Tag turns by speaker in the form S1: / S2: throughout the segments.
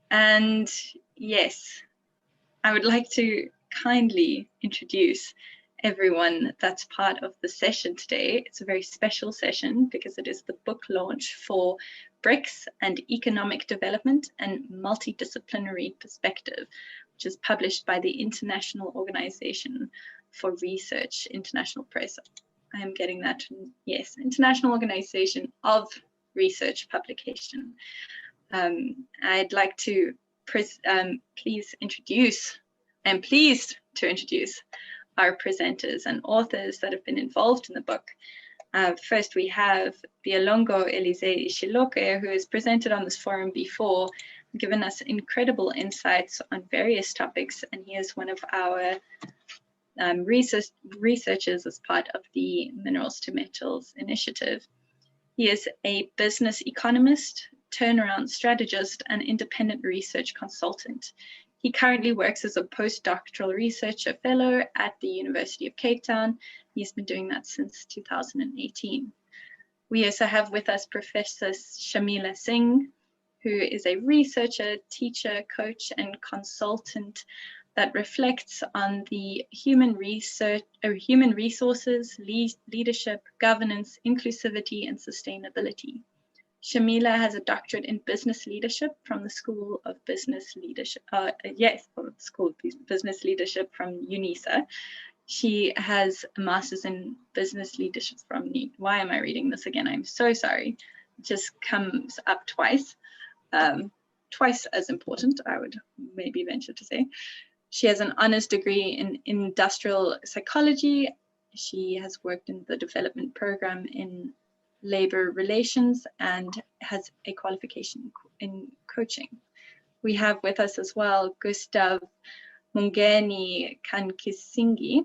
S1: And yes, I would like to kindly introduce everyone that's part of the session today. It's a very special session because it is the book launch for BRICS and Economic Development and Multidisciplinary Perspective, which is published by the International Organization for Research, International Press. I am getting that, yes, International Organization of Research Publication. I'd like to please introduce, I'm pleased to introduce our presenters and authors that have been involved in the book. First, we have Biolongo Elise Ishiloke, who has presented on this forum before, given us incredible insights on various topics, and he is one of our researchers as part of the Minerals to Metals initiative. He is a business economist, turnaround strategist, and independent research consultant. He currently works as a postdoctoral researcher fellow at the University of Cape Town. He's been doing that since 2018. We also have with us Professor Shamila Singh, who is a researcher, teacher, coach, and consultant that reflects on the human resources, leadership, governance, inclusivity, and sustainability. Shamila has a doctorate in business leadership from the School of Business Leadership, School of Business Leadership from UNISA. She has a master's in business leadership from why am I reading this again? I'm so sorry. It just comes up twice. Twice as important, I would maybe venture to say. She has an honors degree in industrial psychology. She has worked in the development program in labor relations and has a qualification in coaching. We have with us as well Gustav Mungeni Kankisingi,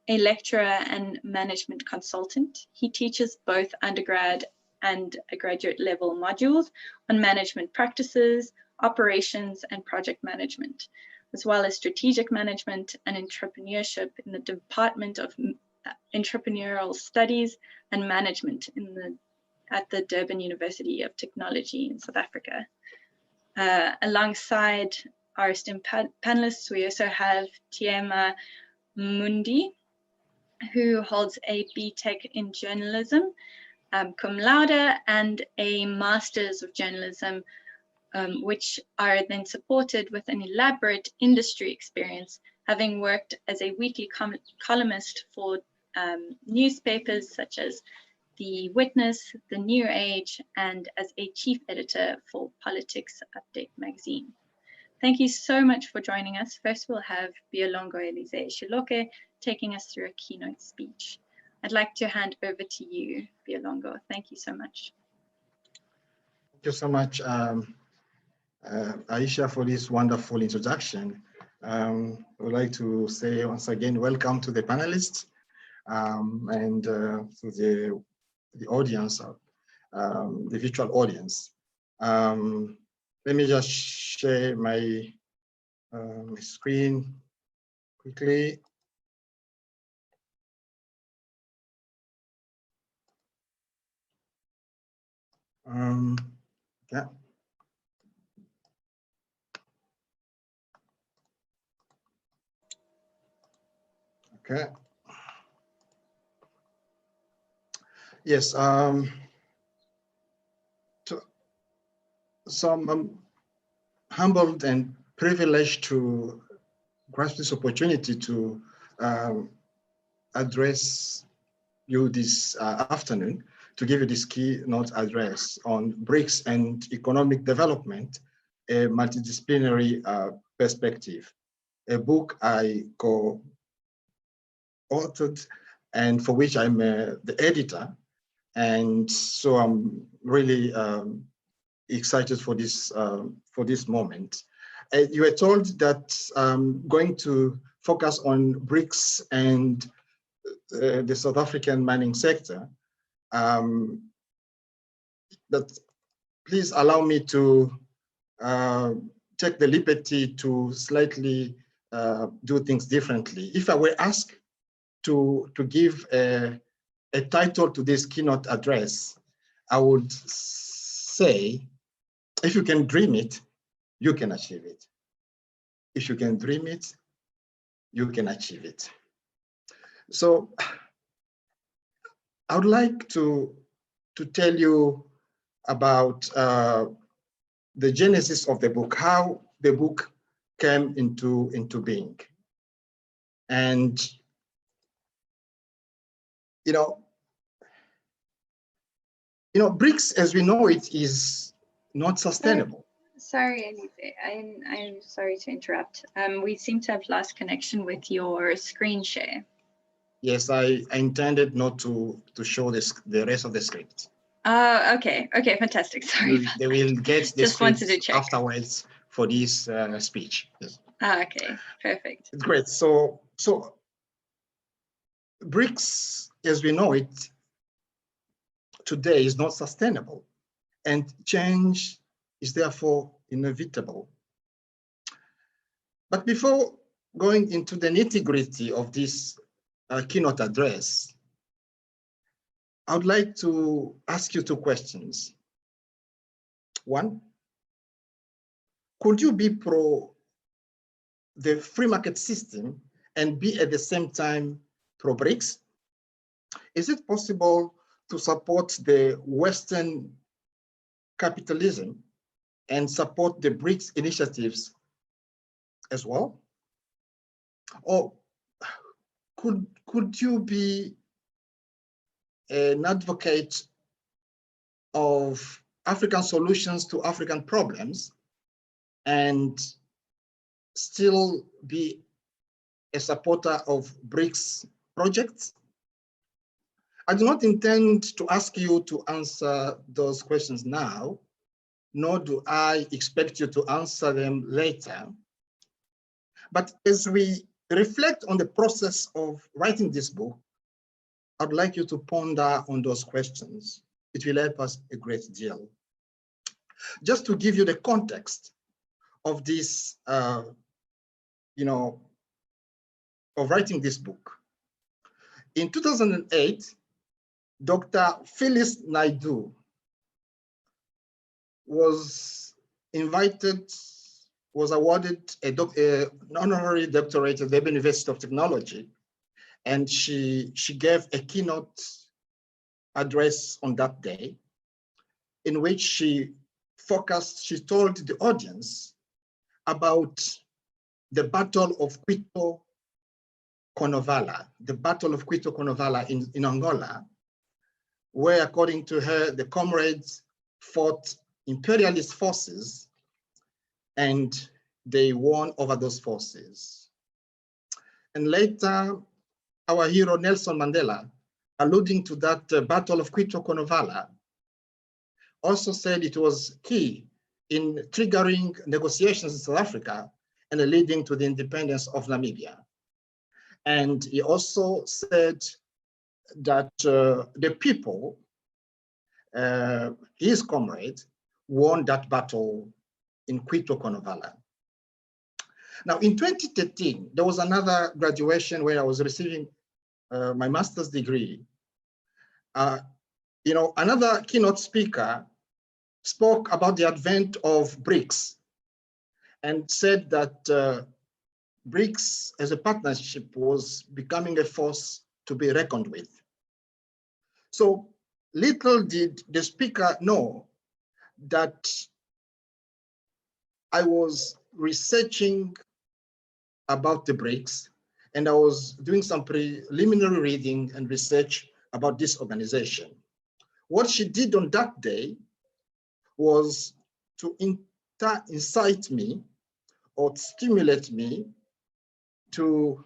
S1: a lecturer and management consultant. He teaches both undergrad and graduate level modules on management practices, operations, and project management, as well as strategic management and entrepreneurship in the Department of Entrepreneurial Studies and Management at the Durban University of Technology in South Africa. Alongside our esteemed panelists, we also have Tiema Mundi, who holds a BTech in journalism, cum laude, and a Master's of Journalism, which are then supported with an elaborate industry experience, having worked as a weekly columnist for newspapers such as The Witness, The New Age, and as a chief editor for Politics Update magazine. Thank you so much for joining us. First, we'll have Biolongo Elise Shiloke taking us through a keynote speech. I'd like to hand over to you, Biolongo. Thank you so much.
S2: Thank you so much, Aisha, for this wonderful introduction. I would like to say once again, welcome to the panelists and to the audience, the virtual audience. Let me just share my screen quickly. Yeah. Okay. Yes. So I'm humbled and privileged to grasp this opportunity to address you this afternoon, to give you this keynote address on BRICS and Economic Development, a multidisciplinary perspective, a book I co-authored and for which I'm the editor. And so I'm really excited for this moment. You were told that I'm going to focus on BRICS and the South African mining sector. But please allow me to take the liberty to slightly do things differently. If I were asked to give a title to this keynote address, I would say, if you can dream it, you can achieve it. If you can dream it, you can achieve it. So I would like to tell you about the genesis of the book, how the book came into being. And, you know, BRICS as we know it is not sustainable.
S1: Sorry, Elise, I'm sorry to interrupt. We seem to have lost connection with your screen share.
S2: Yes, I intended not to show the rest of the script.
S1: Okay, fantastic. Sorry.
S2: They will get the
S1: Just wanted to
S2: script
S1: check
S2: afterwards for this speech. Yes.
S1: Okay, perfect.
S2: Great. So BRICS, as we know it today, is not sustainable, and change is therefore inevitable. But before going into the nitty-gritty of this keynote address, I would like to ask you two questions. One, could you be pro the free market system and be at the same time pro BRICS? Is it possible to support the Western capitalism and support the BRICS initiatives as well? Or could you be an advocate of African solutions to African problems and still be a supporter of BRICS projects? I do not intend to ask you to answer those questions now, nor do I expect you to answer them later. But as we reflect on the process of writing this book, I'd like you to ponder on those questions. It will help us a great deal. Just to give you the context of this, of writing this book. In 2008, Dr. Phyllis Naidu was awarded an honorary doctorate at the University of Technology, and she gave a keynote address on that day, in which she told the audience about the Battle of Quito Conovala, in Angola, where, according to her, the comrades fought imperialist forces and they won over those forces. And later, our hero Nelson Mandela, alluding to that Battle of Quito Conovala, also said it was key in triggering negotiations in South Africa and leading to the independence of Namibia. And he also said that the people, his comrades, won that battle in Quito Conovala. Now, in 2013, there was another graduation where I was receiving my master's degree. Another keynote speaker spoke about the advent of BRICS and said that BRICS as a partnership was becoming a force to be reckoned with. So little did the speaker know that I was researching about the BRICS, and I was doing some preliminary reading and research about this organization. What she did on that day was to incite me or stimulate me to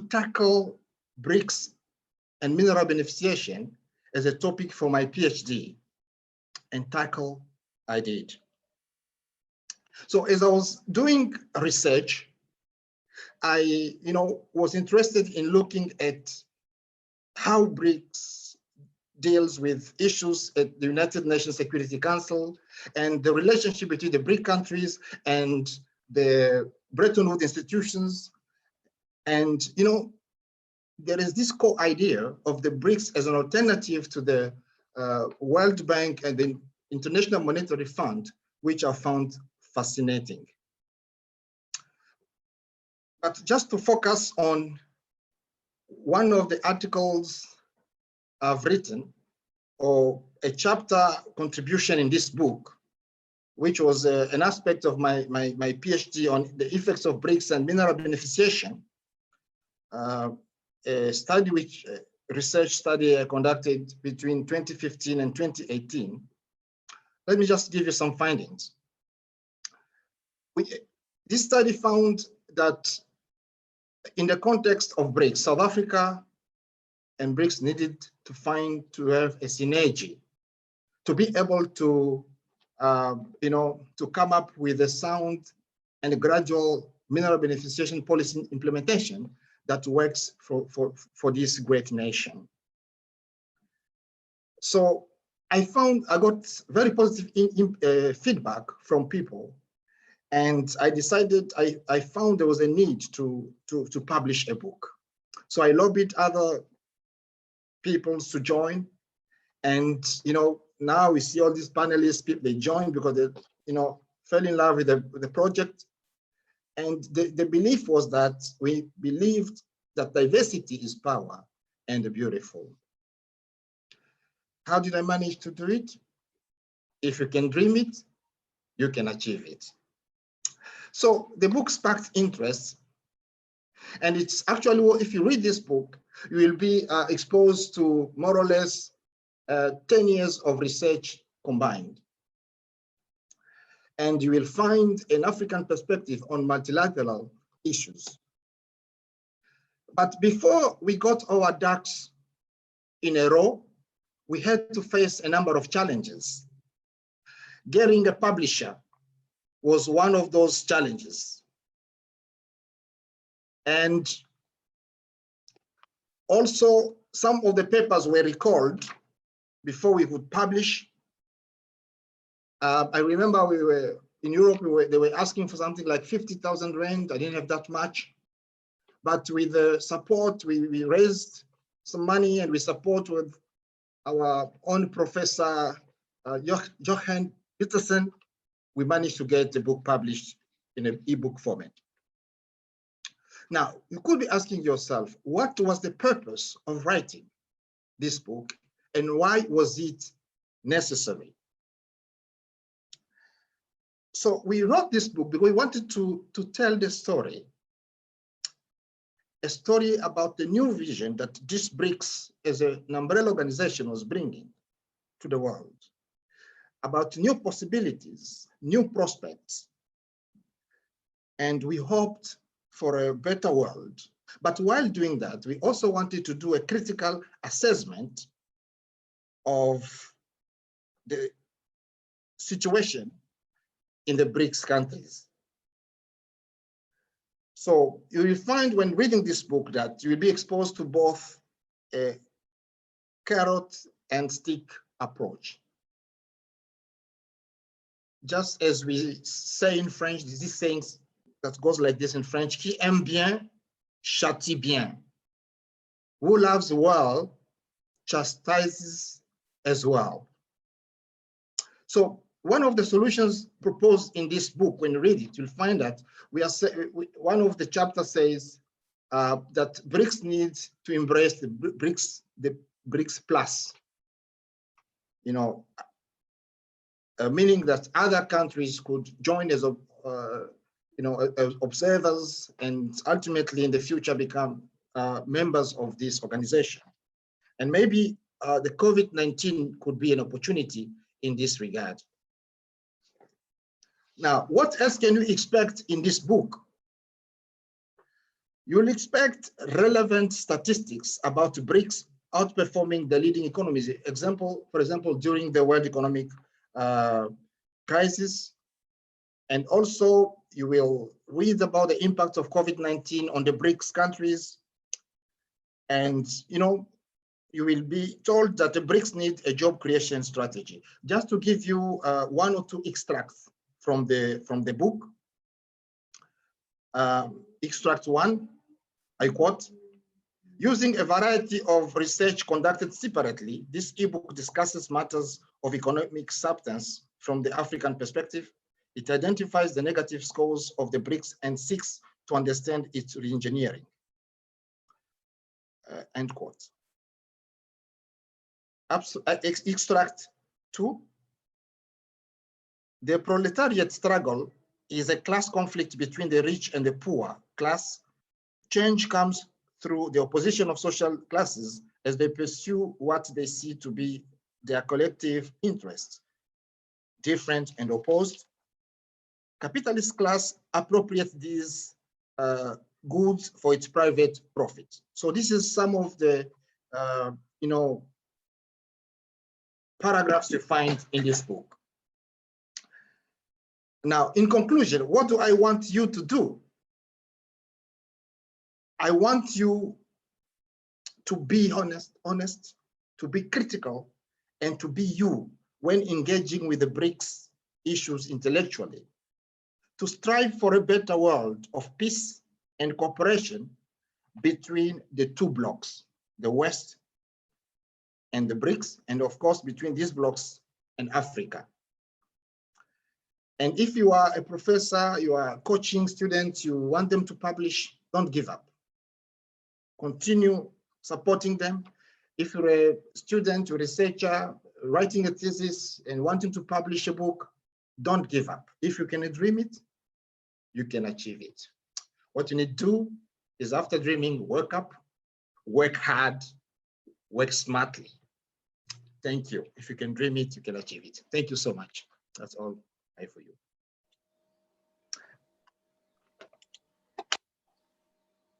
S2: tackle BRICS and mineral beneficiation as a topic for my PhD, and tackle I did. So as I was doing research, I was interested in looking at how BRICS deals with issues at the United Nations Security Council and the relationship between the BRIC countries and the Breton Woods institutions. And there is this core idea of the BRICS as an alternative to the World Bank and the International Monetary Fund, which I found fascinating. But just to focus on one of the articles I've written, or a chapter contribution in this book, which was an aspect of my PhD on the effects of BRICS and mineral beneficiation, a study which research study I conducted between 2015 and 2018. Let me just give you some findings. This study found that in the context of BRICS, South Africa and BRICS needed to have a synergy to be able to, to come up with a sound and a gradual mineral beneficiation policy implementation that works for this great nation. So I got very positive feedback from people, and I decided, I found there was a need to publish a book. So I lobbied other people to join, and now we see all these panelists, people, they joined because they fell in love with the project. And the belief was that we believed that diversity is power and beautiful. How did I manage to do it? If you can dream it, you can achieve it. So the book sparked interest, and it's actually, if you read this book, you will be exposed to more or less 10 years of research combined. And you will find an African perspective on multilateral issues. But before we got our ducks in a row, we had to face a number of challenges. Getting a publisher was one of those challenges. And also, some of the papers were recalled before we could publish. I remember we were in Europe, they were asking for something like 50,000 rand. I didn't have that much. But with the support, we raised some money, and we support with our own professor, Johan Peterson, we managed to get the book published in an ebook format. Now, you could be asking yourself, what was the purpose of writing this book, and why was it necessary? So we wrote this book because we wanted to tell the story, a story about the new vision that this BRICS as an umbrella organization was bringing to the world, about new possibilities, new prospects. And we hoped for a better world. But while doing that, we also wanted to do a critical assessment of the situation in the BRICS countries. So you will find when reading this book that you will be exposed to both a carrot and stick approach. Just as we say in French, this saying that goes like this in French, qui aime bien, châtie bien. Who loves well, chastises as well. So one of the solutions proposed in this book, when you read it, you'll find that one of the chapters says that BRICS needs to embrace the BRICS plus, meaning that other countries could join as observers, and ultimately in the future become members of this organization. And maybe the COVID-19 could be an opportunity in this regard. Now, what else can you expect in this book? You'll expect relevant statistics about BRICS outperforming the leading economies. For example, during the World Economic crisis. And also, you will read about the impact of COVID-19 on the BRICS countries. And, you will be told that the BRICS need a job creation strategy. Just to give you one or two extracts from the book. Extract 1, I quote, using a variety of research conducted separately, this ebook discusses matters of economic substance from the African perspective. It identifies the negative scores of the BRICS and seeks to understand its reengineering. End quote. Extract 2. The proletariat struggle is a class conflict between the rich and the poor class. Change comes through the opposition of social classes as they pursue what they see to be their collective interests. Different and opposed, capitalist class appropriates these goods for its private profit. So this is some of the paragraphs you find in this book. Now, in conclusion, what do I want you to do? I want you to be honest, to be critical, and to be you when engaging with the BRICS issues intellectually, to strive for a better world of peace and cooperation between the two blocks, the West and the BRICS, and of course, between these blocks and Africa. And if you are a professor, you are coaching students, you want them to publish, don't give up. Continue supporting them. If you're a student, a researcher, writing a thesis and wanting to publish a book, don't give up. If you can dream it, you can achieve it. What you need to do is, after dreaming, work up, work hard, work smartly. Thank you. If you can dream it, you can achieve it. Thank you so much. That's all I have for you.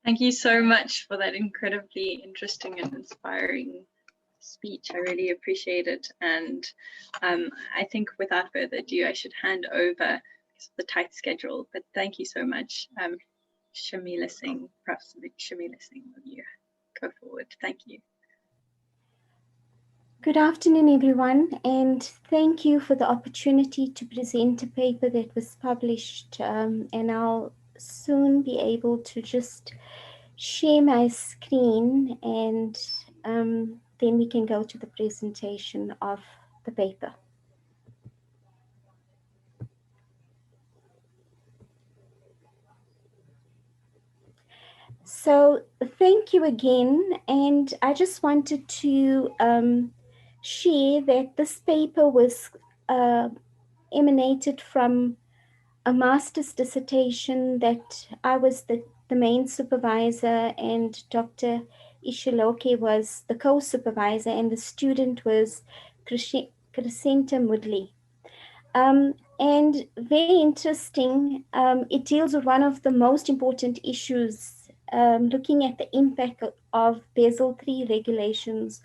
S1: Thank you so much for that incredibly interesting and inspiring speech. I really appreciate it. And I think without further ado, I should hand over because of the tight schedule. But thank you so much, Shamila Singh, Professor Shamila Singh. Will you go forward? Thank you.
S3: Good afternoon, everyone, and thank you for the opportunity to present a paper that was published, and I'll soon be able to just share my screen, and then we can go to the presentation of the paper. So thank you again, and I just wanted to share that this paper was emanated from a master's dissertation that I was the main supervisor, and Dr. Ishiloke was the co-supervisor, and the student was Crescenta Mudley. And very interesting, it deals with one of the most important issues, looking at the impact of Basel III regulations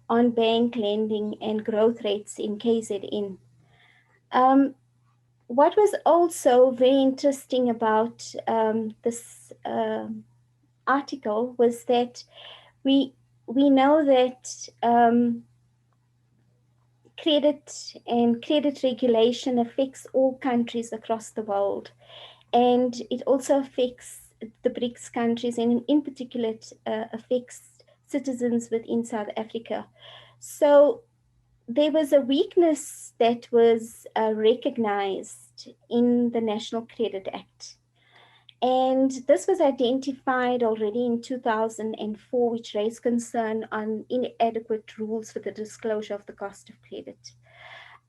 S3: on bank lending and growth rates in KZN. What was also very interesting about this article was that we know that credit regulation affects all countries across the world, and it also affects the BRICS countries, and in particular it affects citizens within South Africa. So there was a weakness that was recognized in the National Credit Act. And this was identified already in 2004, which raised concern on inadequate rules for the disclosure of the cost of credit.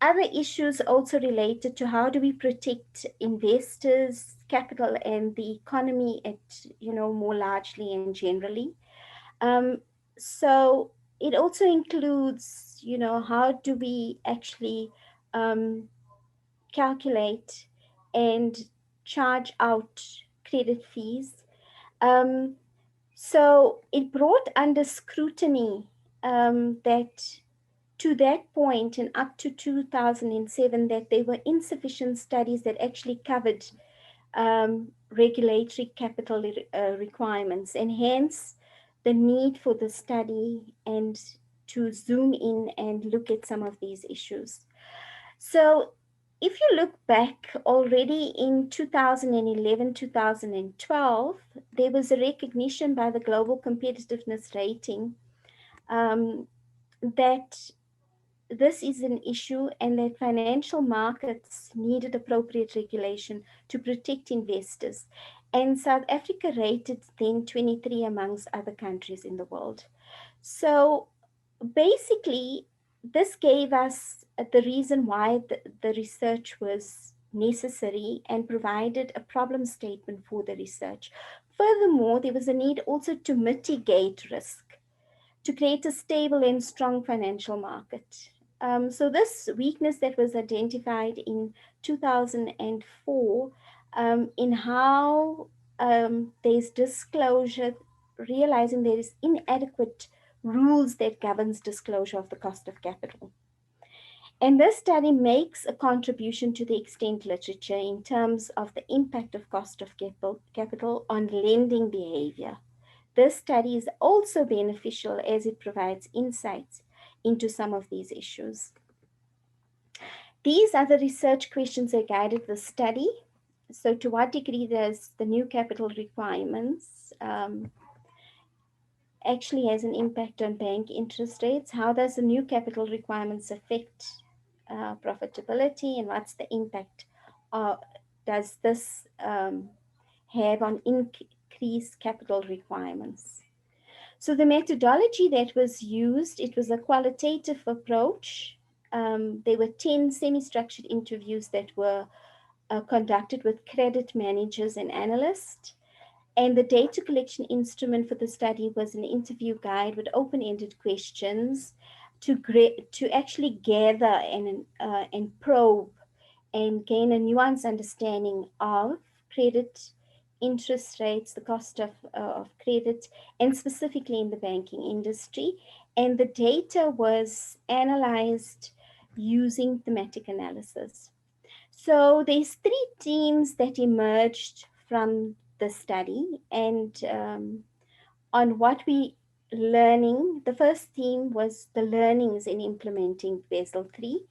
S3: Other issues also related to how do we protect investors, capital, and the economy at, more largely and generally. So it also includes, how do we actually calculate and charge out credit fees. So it brought under scrutiny that to that point and up to 2007, that there were insufficient studies that actually covered regulatory capital requirements, and hence the need for the study and to zoom in and look at some of these issues. So if you look back already in 2011, 2012, there was a recognition by the Global Competitiveness Rating that this is an issue and that financial markets needed appropriate regulation to protect investors. and South Africa rated then 23 amongst other countries in the world. So basically, this gave us the reason why the research was necessary and provided a problem statement for the research. Furthermore, there was a need also to mitigate risk, to create a stable and strong financial market. So this weakness that was identified in 2004 in how there's disclosure, realizing there is inadequate rules that governs disclosure of the cost of capital. And this study makes a contribution to the extent literature in terms of the impact of cost of capital on lending behavior. This study is also beneficial as it provides insights into some of these issues. These are the research questions that guided the study. So to what degree does the new capital requirements actually has an impact on bank interest rates? How does the new capital requirements affect profitability, and what's the impact does this have on increased capital requirements? So the methodology that was used, it was a qualitative approach. There were 10 semi-structured interviews that were conducted with credit managers and analysts. And the data collection instrument for the study was an interview guide with open-ended questions to actually gather and probe and gain a nuanced understanding of credit, interest rates, the cost of credit, and specifically in the banking industry. And the data was analyzed using thematic analysis. So there's 3 themes that emerged from the study, and on what we learning. The first theme was the learnings in implementing Basel III.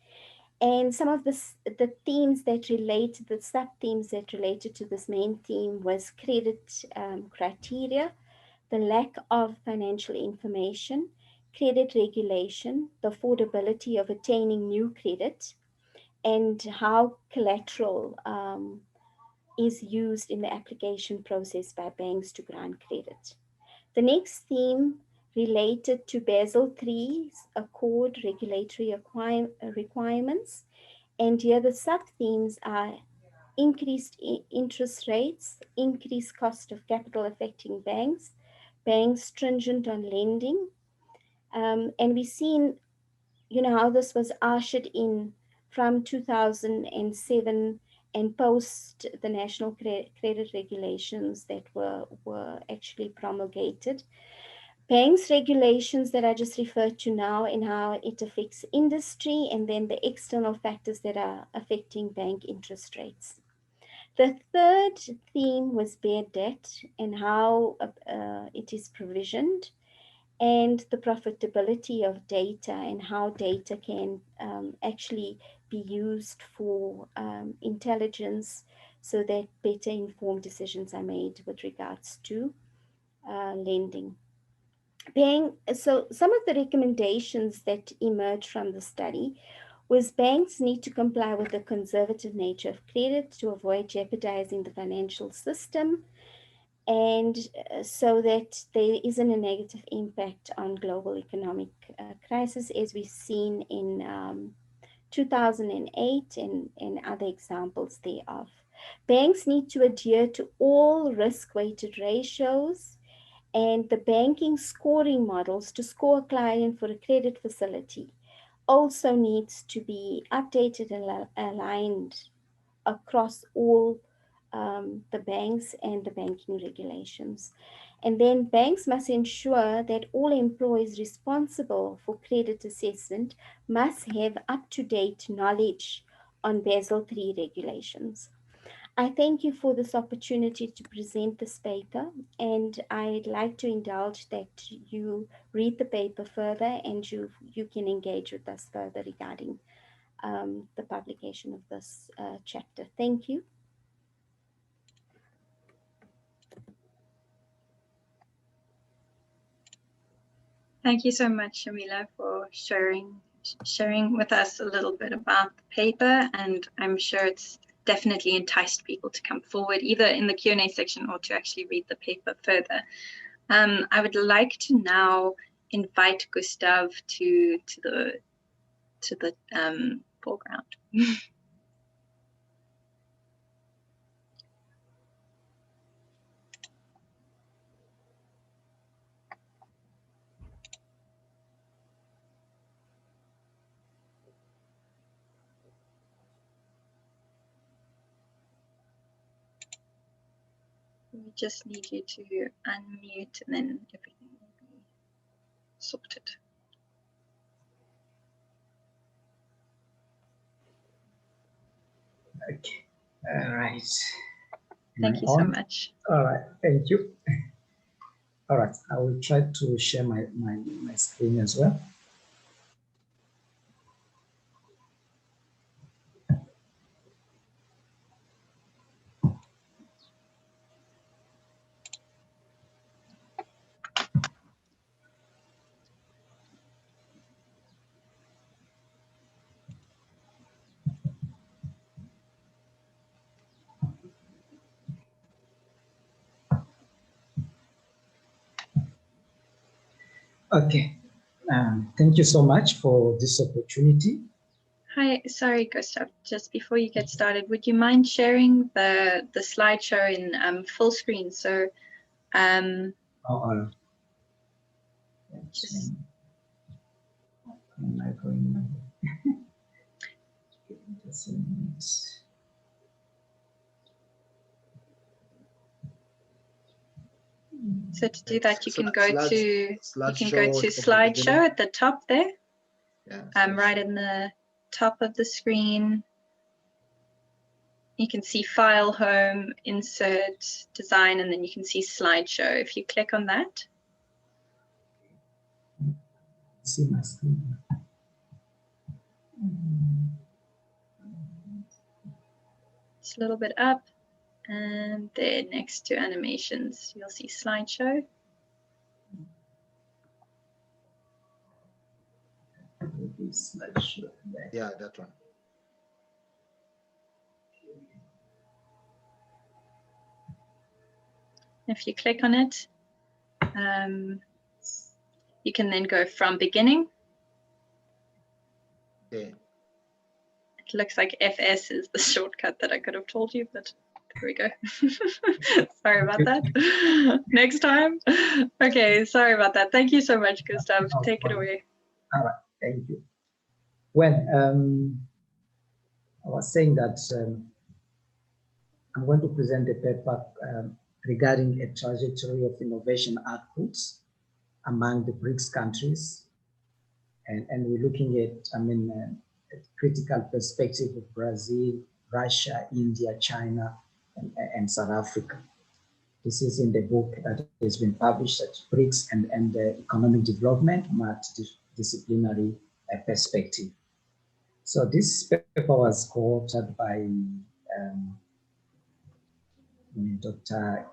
S3: And some of the themes that relate, the sub-themes that related to this main theme was credit criteria, the lack of financial information, credit regulation, the affordability of attaining new credit, and how collateral is used in the application process by banks to grant credit. The next theme related to Basel III's Accord regulatory requirements. And here the sub-themes are increased interest rates, increased cost of capital affecting banks, banks stringent on lending. And we've seen, how this was ushered in from 2007 and post the national credit regulations that were actually promulgated. Banks regulations that I just referred to now and how it affects industry, and then the external factors that are affecting bank interest rates. The third theme was bad debt and how it is provisioned, and the profitability of data and how data can actually be used for intelligence so that better informed decisions are made with regards to lending. So some of the recommendations that emerged from the study was banks need to comply with the conservative nature of credit to avoid jeopardizing the financial system, and so that there isn't a negative impact on global economic crisis, as we've seen in 2008 and other examples thereof. Banks need to adhere to all risk-weighted ratios and the banking scoring models to score a client for a credit facility also needs to be updated and aligned across all the banks and the banking regulations. And then banks must ensure that all employees responsible for credit assessment must have up-to-date knowledge on Basel III regulations. I thank you for this opportunity to present this paper, and I'd like to indulge that you read the paper further and you can engage with us further regarding the publication of this chapter. Thank you.
S1: Thank you so much, Shamila, for sharing with us a little bit about the paper, and I'm sure it's definitely enticed people to come forward, either in the Q&A section or to actually read the paper further. I would like to now invite Gustav to the foreground. We just need you to unmute and then everything will be sorted.
S4: Okay, all right.
S1: Thank you so much.
S4: All right, thank you. All right, I will try to share my screen as well. Okay, thank you so much for this opportunity.
S1: Hi, sorry, Gustav, just before you get started, would you mind sharing the slideshow in full screen? So, just...
S4: Am I going?
S1: So to do that, you can go to slideshow at the top there. Yeah, right in the top of the screen. You can see file, home, insert, design, and then you can see slideshow. If you click on that.
S4: See my screen.
S1: It's a little bit up, and there next to animations, you'll see slideshow.
S2: Yeah, that one.
S1: If you click on it, you can then go from beginning.
S2: Okay.
S1: It looks like FS is the shortcut that I could have told you, but there we go. Sorry about that. Next time. Okay, sorry about that. Thank you so much, Gustav. Take it away.
S4: All right, thank you. Well, I was saying that I'm going to present a paper regarding a trajectory of innovation outputs among the BRICS countries. And we're looking at, a critical perspective of Brazil, Russia, India, China, and South Africa. This is in the book that has been published at BRICS and Economic Development, Multidisciplinary Perspective. So this paper was co-authored by Dr.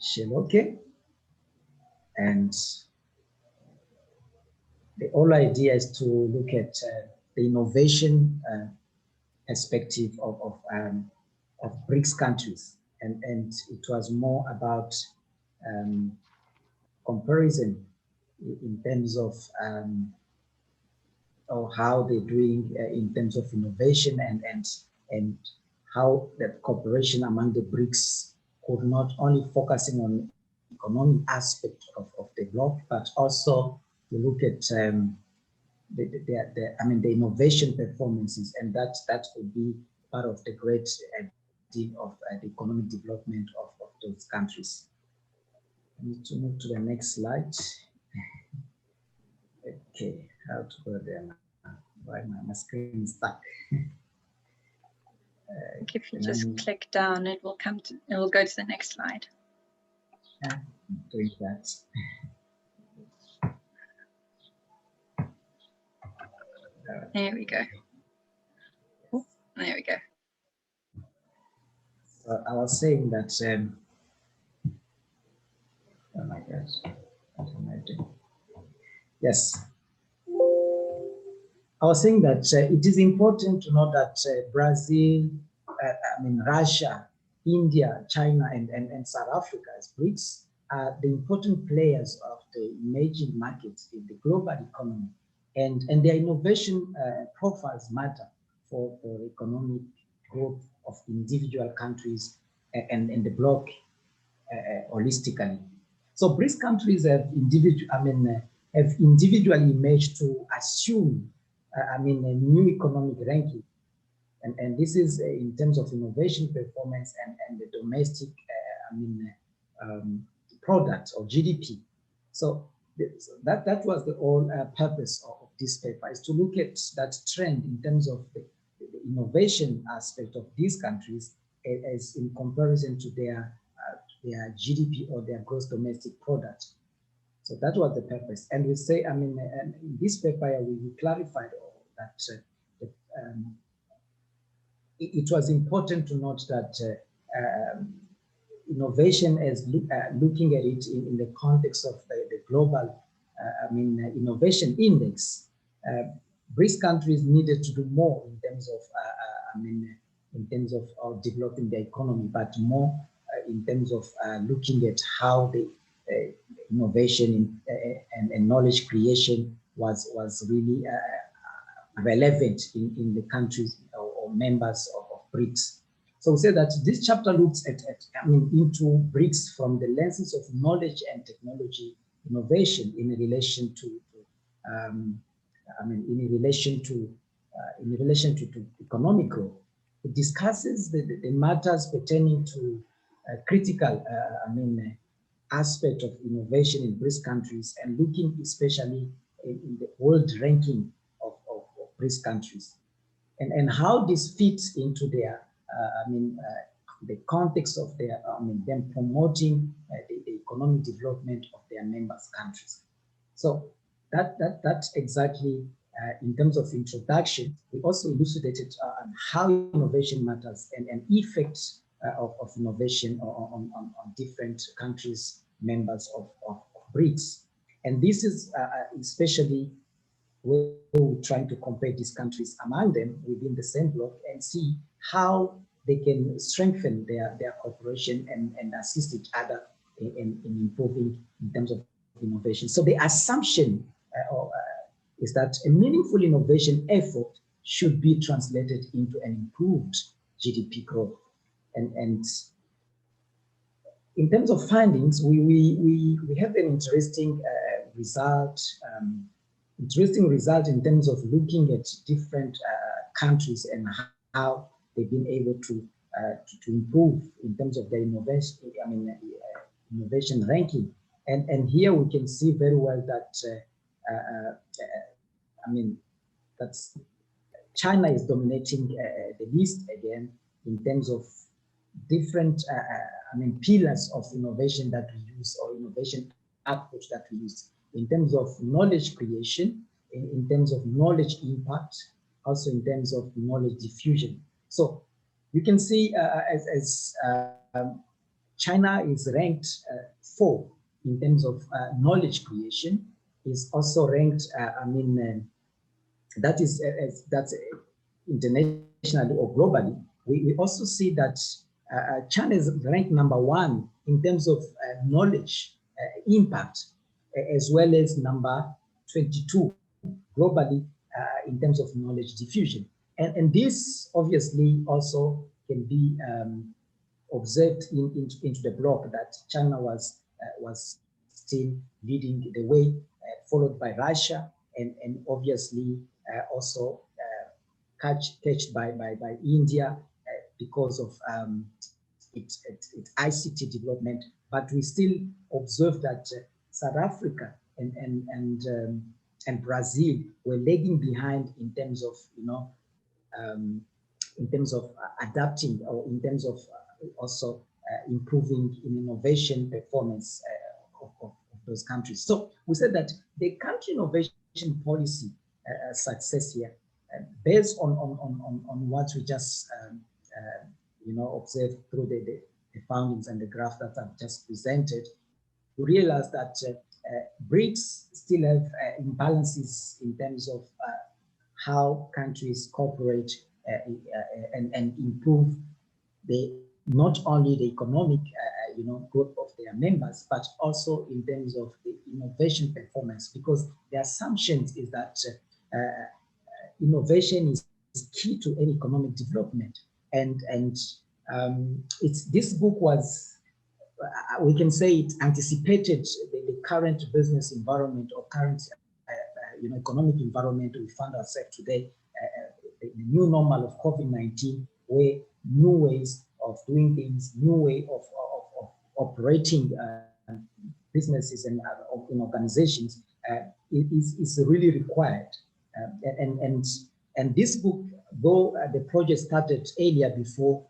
S4: Sheloke, and the whole idea is to look at the innovation perspective of BRICS countries, and it was more about comparison in terms of how they're doing in terms of innovation and how that cooperation among the BRICS could not only focusing on economic aspect of the bloc, but also to look at the innovation performances, and that would be part of the great deal of the economic development of those countries. I need to move to the next slide. Okay, how to go there now? Why my screen is stuck?
S1: If you just click down, it will go to the next slide.
S4: Yeah, I'm doing that.
S1: There we go. Oh, there we go.
S4: So I was saying that, oh my gosh, what am I doing? Yes. I was saying that it is important to know that Brazil, I mean, Russia, India, China, and South Africa as BRICS are the important players of the emerging markets in the global economy, and their innovation profiles matter for economic growth of individual countries and the bloc holistically. So BRICS countries have individually emerged to assume, a new economic ranking, and this is in terms of innovation, performance, and the domestic, product or GDP. So that was the whole purpose of this paper, is to look at that trend in terms of the innovation aspect of these countries as in comparison to their GDP or their gross domestic product. So that was the purpose. And we say, in this paper, we clarified that it was important to note that innovation as looking at it in the context of the global innovation index. BRICS countries needed to do more in terms of developing the economy, but more in terms of looking at how the innovation and knowledge creation was really relevant in the countries or members of BRICS. So we say that this chapter looks into BRICS from the lenses of knowledge and technology innovation in relation to economic growth. It discusses the matters pertaining to critical aspect of innovation in BRICS countries, and looking especially in the world ranking of BRICS countries, and how this fits into their the context of their them promoting the economic development of their members countries. So that's exactly in terms of introduction. We also elucidated on how innovation matters and effects of innovation on different countries, members of BRICS. And this is especially where we're trying to compare these countries among them within the same bloc and see how they can strengthen their cooperation and assist each other in improving in terms of innovation. So the assumption is that a meaningful innovation effort should be translated into an improved GDP growth. And in terms of findings, we have an interesting result in terms of looking at different countries and how they've been able to improve in terms of their innovation, innovation ranking. And here we can see very well that that's China is dominating the list again in terms of different pillars of innovation that we use, or innovation approach that we use, in terms of knowledge creation, in terms of knowledge impact, also in terms of knowledge diffusion. So you can see China is ranked 4 in terms of knowledge creation, is also ranked, that's internationally or globally. We also see that China is ranked number 1 in terms of knowledge impact, as well as number 22 globally in terms of knowledge diffusion. And this obviously also can be observed into the bloc, that China was still leading the way, followed by Russia, and obviously also catched by India because of its ICT development. But we still observe that South Africa and Brazil were lagging behind in terms of adapting, or in terms of also improving in innovation performance of those countries. So we said that the country innovation policy success here, based on what we just observed through the findings and the graph that I've just presented, we realize that BRICS still have imbalances in terms of how countries cooperate and improve not only the economic growth of their members, but also in terms of the innovation performance, because the assumption is that innovation is key to any economic development. And this book was, we can say it anticipated the current business environment or current economic environment we find ourselves today, the new normal of COVID-19, where new ways of doing things, new way of operating businesses and in organizations is really required. And this book, though the project started earlier before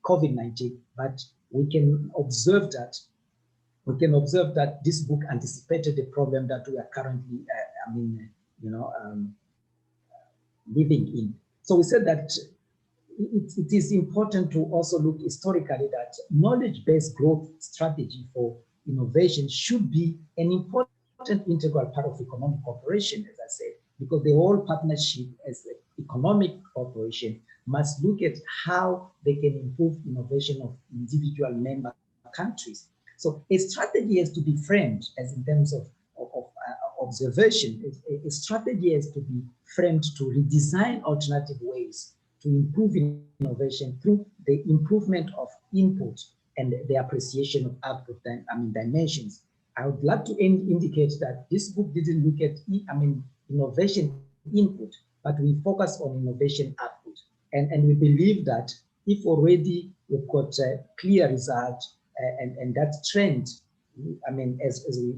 S4: COVID-19, but we can observe that this book anticipated the problem that we are currently living in. So we said that it is important to also look historically that knowledge-based growth strategy for innovation should be an important integral part of economic cooperation, as I said, because the whole partnership as an economic cooperation must look at how they can improve innovation of individual member countries. So a strategy has to be framed as in terms of observation. A strategy has to be framed to redesign alternative ways to improve innovation through the improvement of input and the appreciation of output dimensions. I would like to indicate that this book didn't look at innovation input, but we focus on innovation output. And we believe that if already we've got a clear result and that trend, as we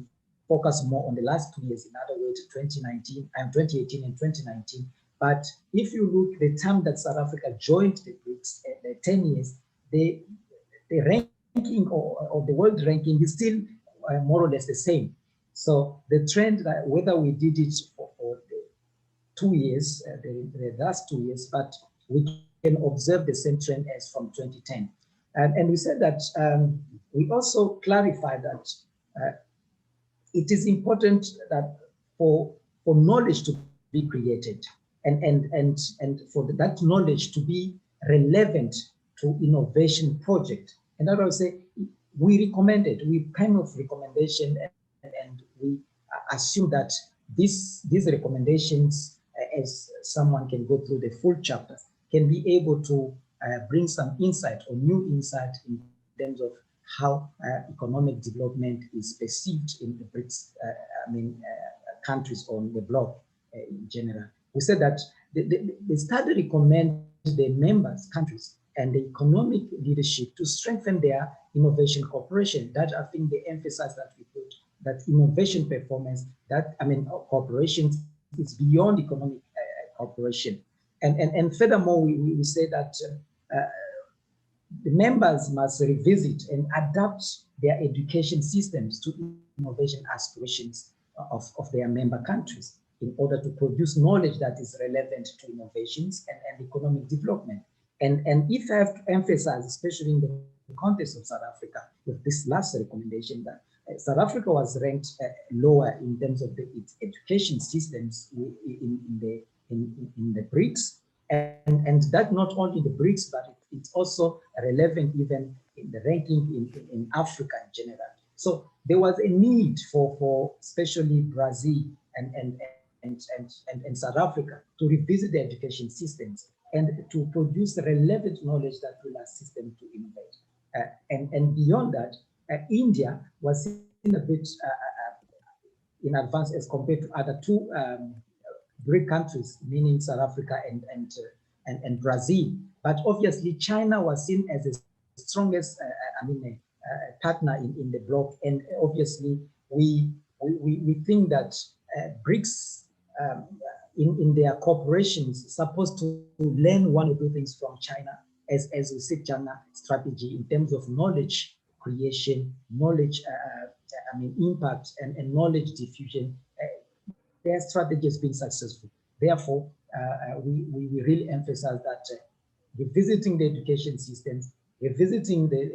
S4: focus more on the last 2 years, in other words, 2018 and 2019. But if you look the time that South Africa joined the BRICS, the 10 years, the ranking or the world ranking is still more or less the same. So the trend, whether we did it for the 2 years, the last 2 years, but we can observe the same trend as from 2010. And we said that we also clarified that it is important that for knowledge to be created and for that knowledge to be relevant to innovation project. And I would say we kind of recommendation and we assume that these recommendations, as someone can go through the full chapter, can be able to bring some insight or new insight in terms of how economic development is perceived in the BRICS countries on the bloc in general. We said that the study recommends the members countries and the economic leadership to strengthen their innovation cooperation. That I think they emphasize that we put that innovation performance, that cooperation is beyond economic cooperation. And furthermore, we say that the members must revisit and adapt their education systems to innovation aspirations of their member countries in order to produce knowledge that is relevant to innovations and economic development. And if I have to emphasize, especially in the context of South Africa, with this last recommendation, that South Africa was ranked lower in terms of its education systems in the BRICS, and that not only in the BRICS, but it's also relevant even in the ranking in Africa in general. So there was a need for especially Brazil and South Africa to revisit the education systems and to produce relevant knowledge that will assist them to innovate. And beyond that, India was in a bit in advance as compared to other two BRIC countries, meaning South Africa and Brazil. But obviously, China was seen as the strongest partner in the bloc. And obviously, we think that BRICS in their corporations supposed to learn one or two things from China, as we said, China strategy in terms of knowledge creation, knowledge impact, and knowledge diffusion. Their strategy has been successful. Therefore, we really emphasize that revisiting the education systems, revisiting the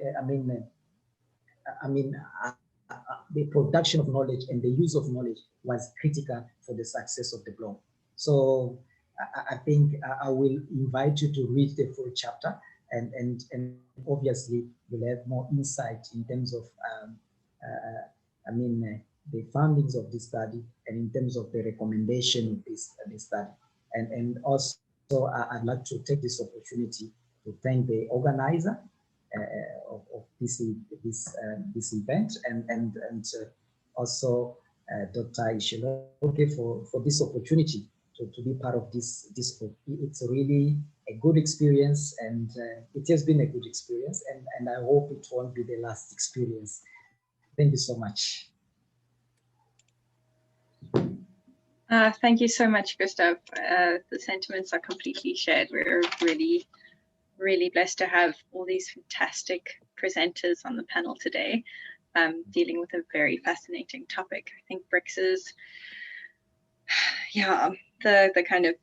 S4: the production of knowledge and the use of knowledge was critical for the success of the bloc. So I think I will invite you to read the full chapter, and obviously you'll have more insight in terms of the findings of this study, and in terms of the recommendation of this study. And also I'd like to take this opportunity to thank the organizer of this event, and also Dr. Ishiloke for this opportunity to be part of this book. It's really a good experience, and it has been a good experience, and I hope it won't be the last experience. Thank you so much.
S1: Thank you so much, Gustav. The sentiments are completely shared. We're really blessed to have all these fantastic presenters on the panel today, dealing with a very fascinating topic. I think BRICS is, yeah, the kind of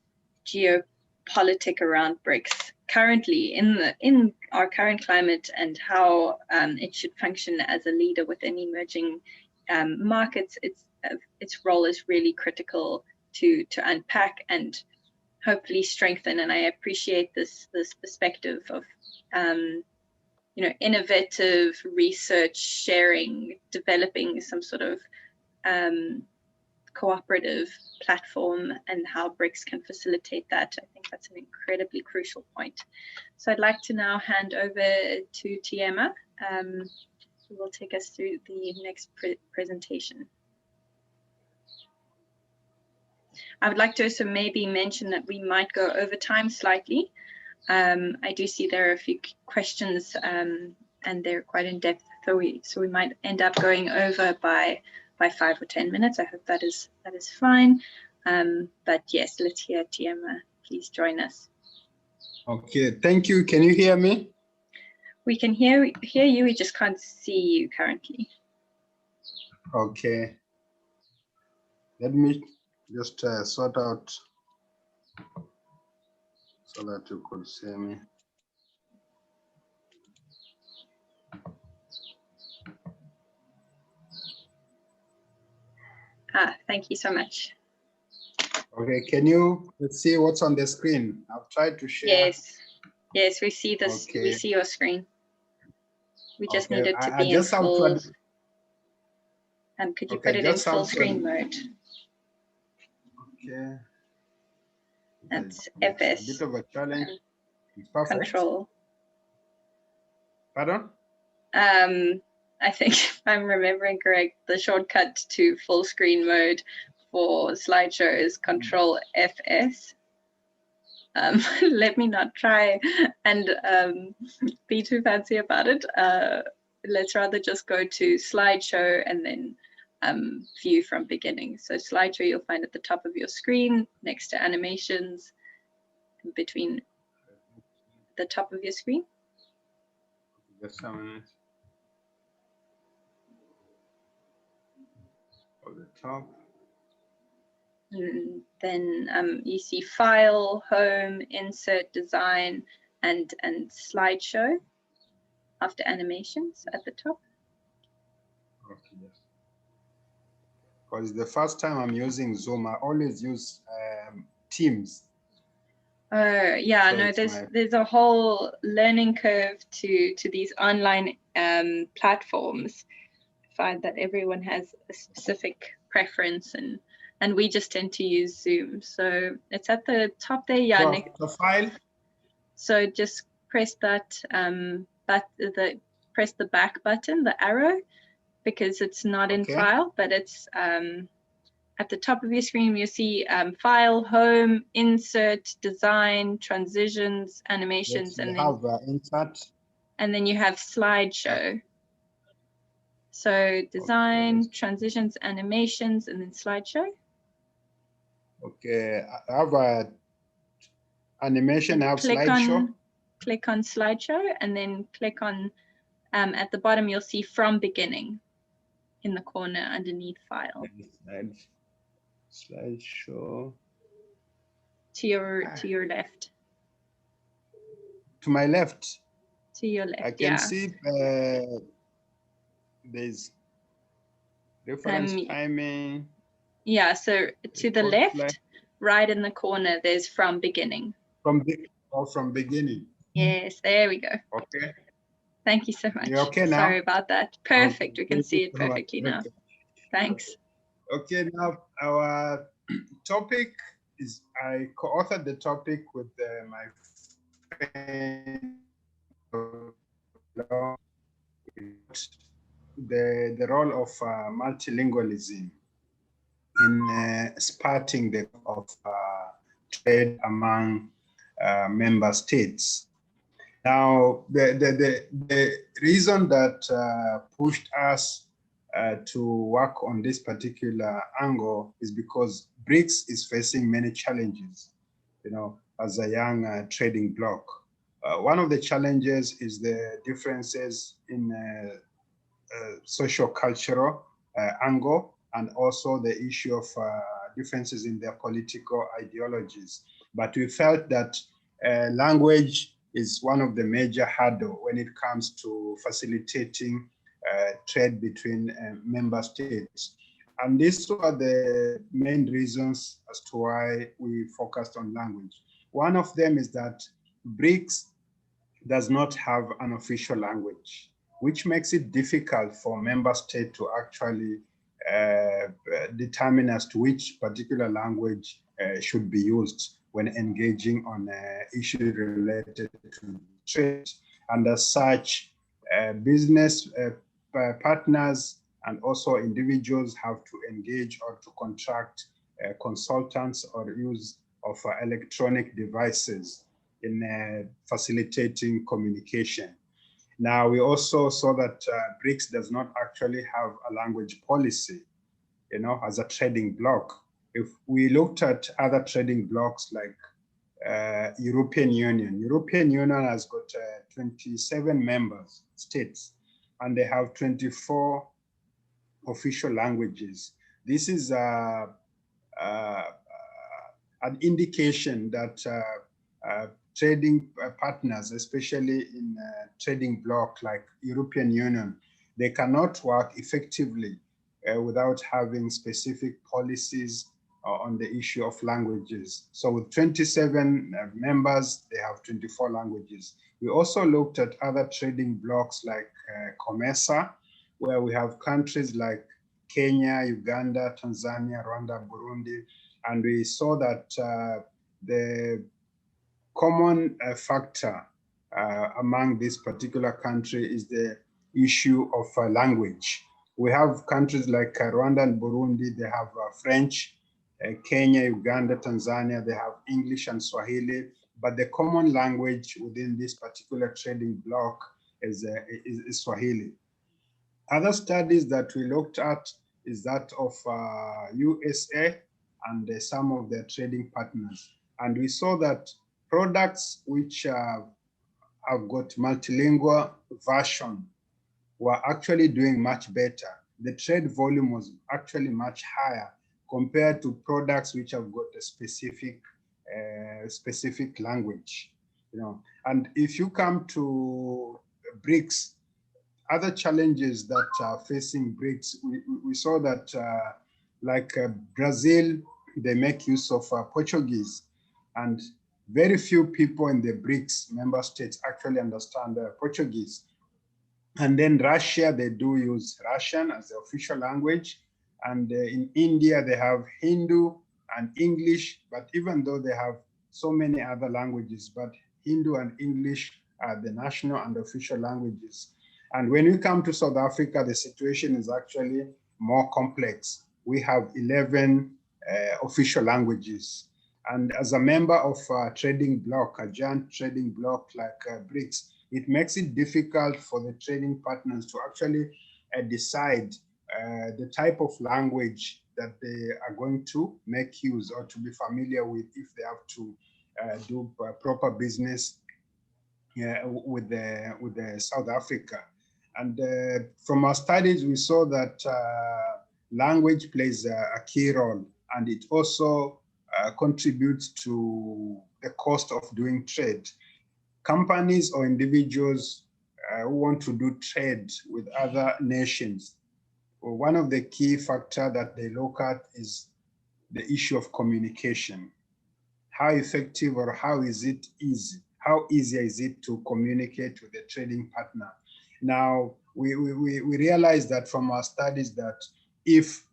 S1: geopolitic around BRICS currently in our current climate, and how it should function as a leader within emerging markets. Its role is really critical to unpack and hopefully strengthen. And I appreciate this perspective of innovative research sharing, developing some sort of cooperative platform, and how BRICS can facilitate that. I think that's an incredibly crucial point. So I'd like to now hand over to Tiema, who will take us through the next presentation. I would like to also maybe mention that we might go over time slightly. I do see there are a few questions, and they're quite in depth, so we might end up going over by 5 or 10 minutes. I hope that is fine. But yes, let's hear Tiema. Please join us.
S5: Okay, thank you. Can you hear me?
S1: We can hear you. We just can't see you currently.
S5: Okay. Let me just sort out so that you could see me.
S1: Thank you so much.
S5: Okay, can you see what's on the screen? I've tried to share.
S1: Yes, we see this. Okay. We see your screen. We just need it to be
S5: in full.
S1: Could you put it in full screen mode?
S5: Okay.
S1: That's FS.
S5: A bit of a challenge. Perfect.
S1: Control.
S5: Pardon?
S1: I think if I'm remembering correct, the shortcut to full screen mode for slideshow is Control FS. Let me not try and be too fancy about it. Let's rather just go to slideshow and then view from beginning. So slideshow you'll find at the top of your screen next to animations, in between the top of your screen.
S5: Just a minute. At the top.
S1: And then you see file, home, insert, design, and slideshow after animations at the top.
S5: Okay, yes. Because the first time I'm using Zoom, I always use Teams.
S1: Yeah, so no, there's a whole learning curve to these online platforms. I find that everyone has a specific preference, and we just tend to use Zoom. So it's at the top there, yeah.
S5: So the file.
S1: So just press that, press the back button, the arrow, because it's not in file, but it's at the top of your screen. You'll see file, home, insert, design, transitions, animations,
S5: yes,
S1: and
S5: then insert.
S1: And then you have slideshow. So design, transitions, animations, and then slideshow.
S5: Okay, I have a animation, I have slideshow.
S1: Click on slideshow, and then click on, at the bottom, you'll see from beginning in the corner underneath file.
S5: Slideshow.
S1: To your left.
S5: To my left.
S1: To your left,
S5: I can see there's reference timing.
S1: Yeah, so to the left, right in the corner, there's from beginning.
S5: From beginning.
S1: Yes, there we go.
S5: Okay.
S1: Thank you so much.
S5: You okay now?
S1: Sorry about that. Perfect.
S5: Okay.
S1: We can see it perfectly now.
S5: Okay.
S1: Thanks.
S5: Okay, now our topic is, I co-authored the topic with my friend, the role of multilingualism in spurring the of trade among member states. Now, the reason that pushed us to work on this particular angle is because BRICS is facing many challenges, you know, as a young trading bloc. One of the challenges is the differences in socio-cultural angle, and also the issue of differences in their political ideologies. But we felt that language is one of the major hurdles when it comes to facilitating trade between member states. And these were the main reasons as to why we focused on language. One of them is that BRICS does not have an official language, which makes it difficult for member states to actually determine as to which particular language should be used when engaging on issues related to trade. And as such, business partners and also individuals have to engage or to contract consultants or use of electronic devices in facilitating communication. Now, we also saw that BRICS does not actually have a language policy, you know, as a trading bloc. If we looked at other trading blocs like European Union has got 27 members states, and they have 24 official languages. This is an indication that trading partners, especially in trading bloc like European Union, they cannot work effectively without having specific policies on the issue of languages. So with 27 members, they have 24 languages. We also looked at other trading blocs like COMESA, where we have countries like Kenya, Uganda, Tanzania, Rwanda, Burundi, and we saw that the common factor among this particular country is the issue of language. We have countries like Rwanda and Burundi, they have French, Kenya, Uganda, Tanzania, they have English and Swahili, but the common language within this particular trading bloc is Swahili. Other studies that we looked at is that of USA and some of their trading partners. And we saw that products which have got multilingual version were actually doing much better. The trade volume was actually much higher compared to products which have got a specific language, you know. And if you come to BRICS, other challenges that are facing BRICS, we saw that like Brazil, they make use of Portuguese, and very few people in the BRICS member states actually understand Portuguese. And then Russia, they do use Russian as the official language. And in India, they have Hindu and English, but even though they have so many other languages, but Hindu and English are the national and official languages. And when we come to South Africa, the situation is actually more complex. We have 11 official languages. And as a member of a trading bloc, a giant trading bloc like BRICS, it makes it difficult for the trading partners to actually decide the type of language that they are going to make use or to be familiar with if they have to do proper business with South Africa. And from our studies, we saw that language plays a key role, and it also contributes to the cost of doing trade. Companies or individuals who want to do trade with other nations, one of the key factors that they look at is the issue of communication. How effective or how easy is it to communicate with a trading partner? Now, we realize that from our studies that if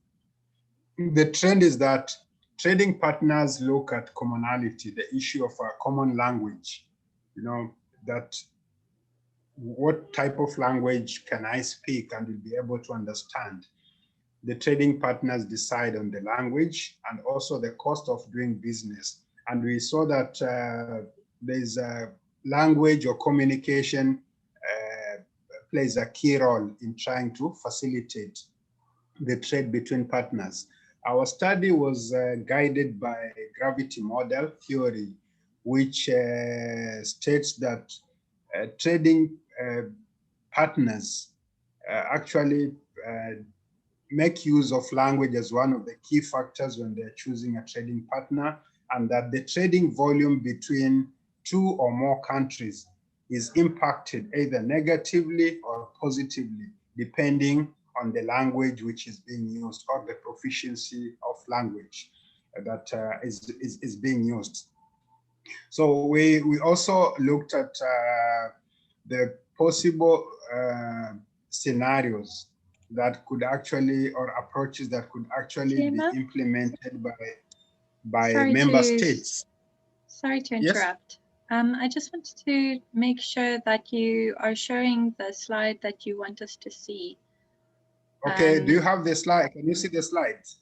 S5: the trend is that trading partners look at commonality, the issue of a common language, that what type of language can I speak and will be able to understand? The trading partners decide on the language and also the cost of doing business. And we saw that there's a language or communication plays a key role in trying to facilitate the trade between partners. Our study was guided by gravity model theory, which states that trading partners actually make use of language as one of the key factors when they're choosing a trading partner, and that the trading volume between two or more countries is impacted either negatively or positively, depending on the language which is being used or the proficiency of language that is being used. So we also looked at the possible scenarios that could actually, or approaches that could actually be implemented by member states.
S1: Sorry to interrupt. Yes? I just wanted to make sure that you are showing the slide that you want us to see.
S5: Okay, do you have the slide? Can you see the slides?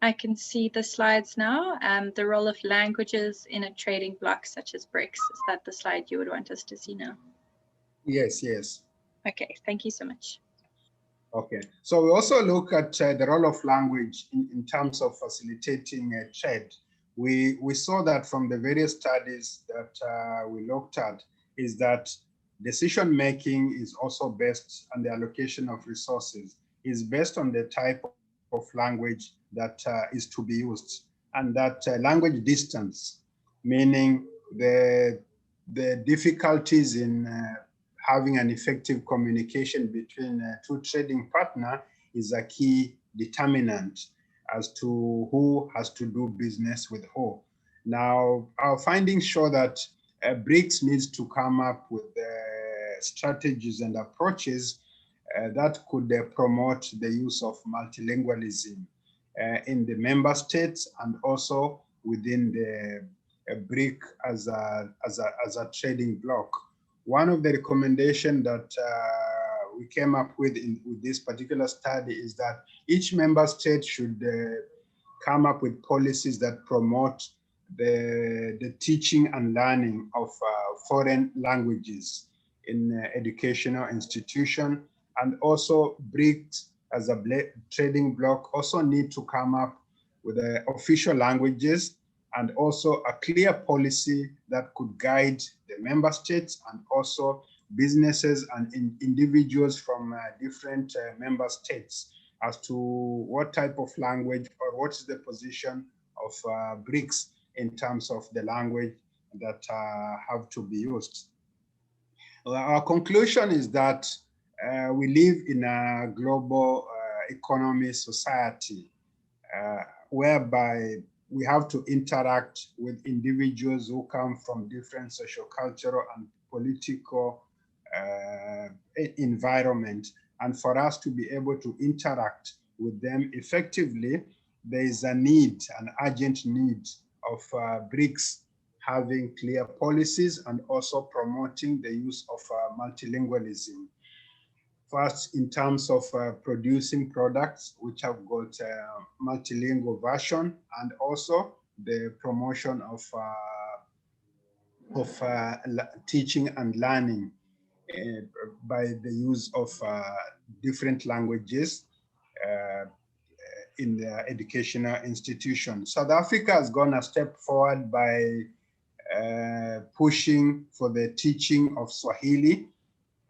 S1: I can see the slides now. The role of languages in a trading bloc such as BRICS. Is that the slide you would want us to see now?
S5: Yes, yes.
S1: Okay, thank you so much.
S5: Okay, so we also look at the role of language in terms of facilitating trade. We saw that from the various studies that we looked at is that decision-making is also based on the allocation of resources, is based on the type of language that is to be used, and that language distance, meaning the difficulties in having an effective communication between two trading partners is a key determinant as to who has to do business with who. Now, our findings show that BRICS needs to come up with strategies and approaches that could promote the use of multilingualism in the member states and also within the BRIC as a trading bloc. One of the recommendations that we came up with with this particular study is that each member state should come up with policies that promote the teaching and learning of foreign languages in educational institution, and also BRICS as a trading bloc also need to come up with official languages and also a clear policy that could guide the member states and also businesses and individuals from different member states as to what type of language or what is the position of BRICS in terms of the language that have to be used. Our conclusion is that we live in a global economy society whereby we have to interact with individuals who come from different socio-cultural and political environment. And for us to be able to interact with them effectively, there is a need, an urgent need of BRICS having clear policies and also promoting the use of multilingualism. First, in terms of producing products which have got a multilingual version, and also the promotion of teaching and learning by the use of different languages in the educational institution. South Africa has gone a step forward by pushing for the teaching of Swahili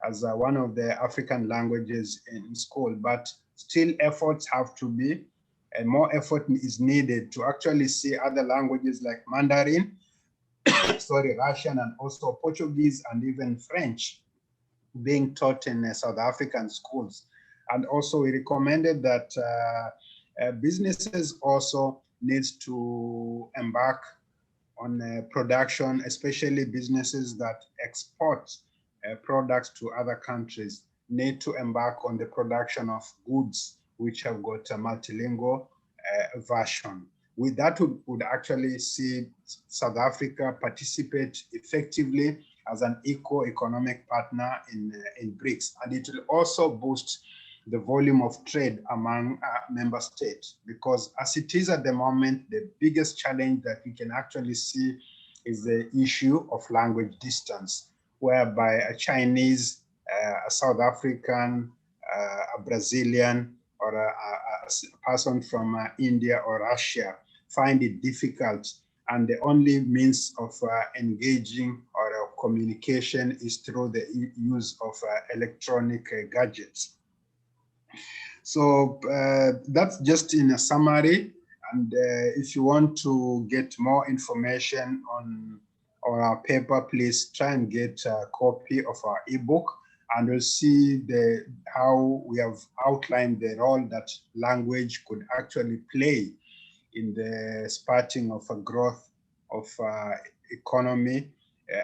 S5: as one of the African languages in school, but still efforts have to be, and more effort is needed to actually see other languages like Mandarin, Russian, and also Portuguese and even French being taught in South African schools. And also we recommended that businesses also needs to embark on production, especially businesses that export products to other countries, need to embark on the production of goods which have got a multilingual version. With that would actually see South Africa participate effectively as an eco-economic partner in BRICS. And it will also boost the volume of trade among member states, because as it is at the moment, the biggest challenge that we can actually see is the issue of language distance, whereby a Chinese, a South African, a Brazilian, or a person from India or Russia find it difficult, and the only means of engaging or communication is through the use of electronic gadgets. So that's just in a summary. And if you want to get more information on our paper, please try and get a copy of our ebook, and we'll see how we have outlined the role that language could actually play in the spurring of a growth of economy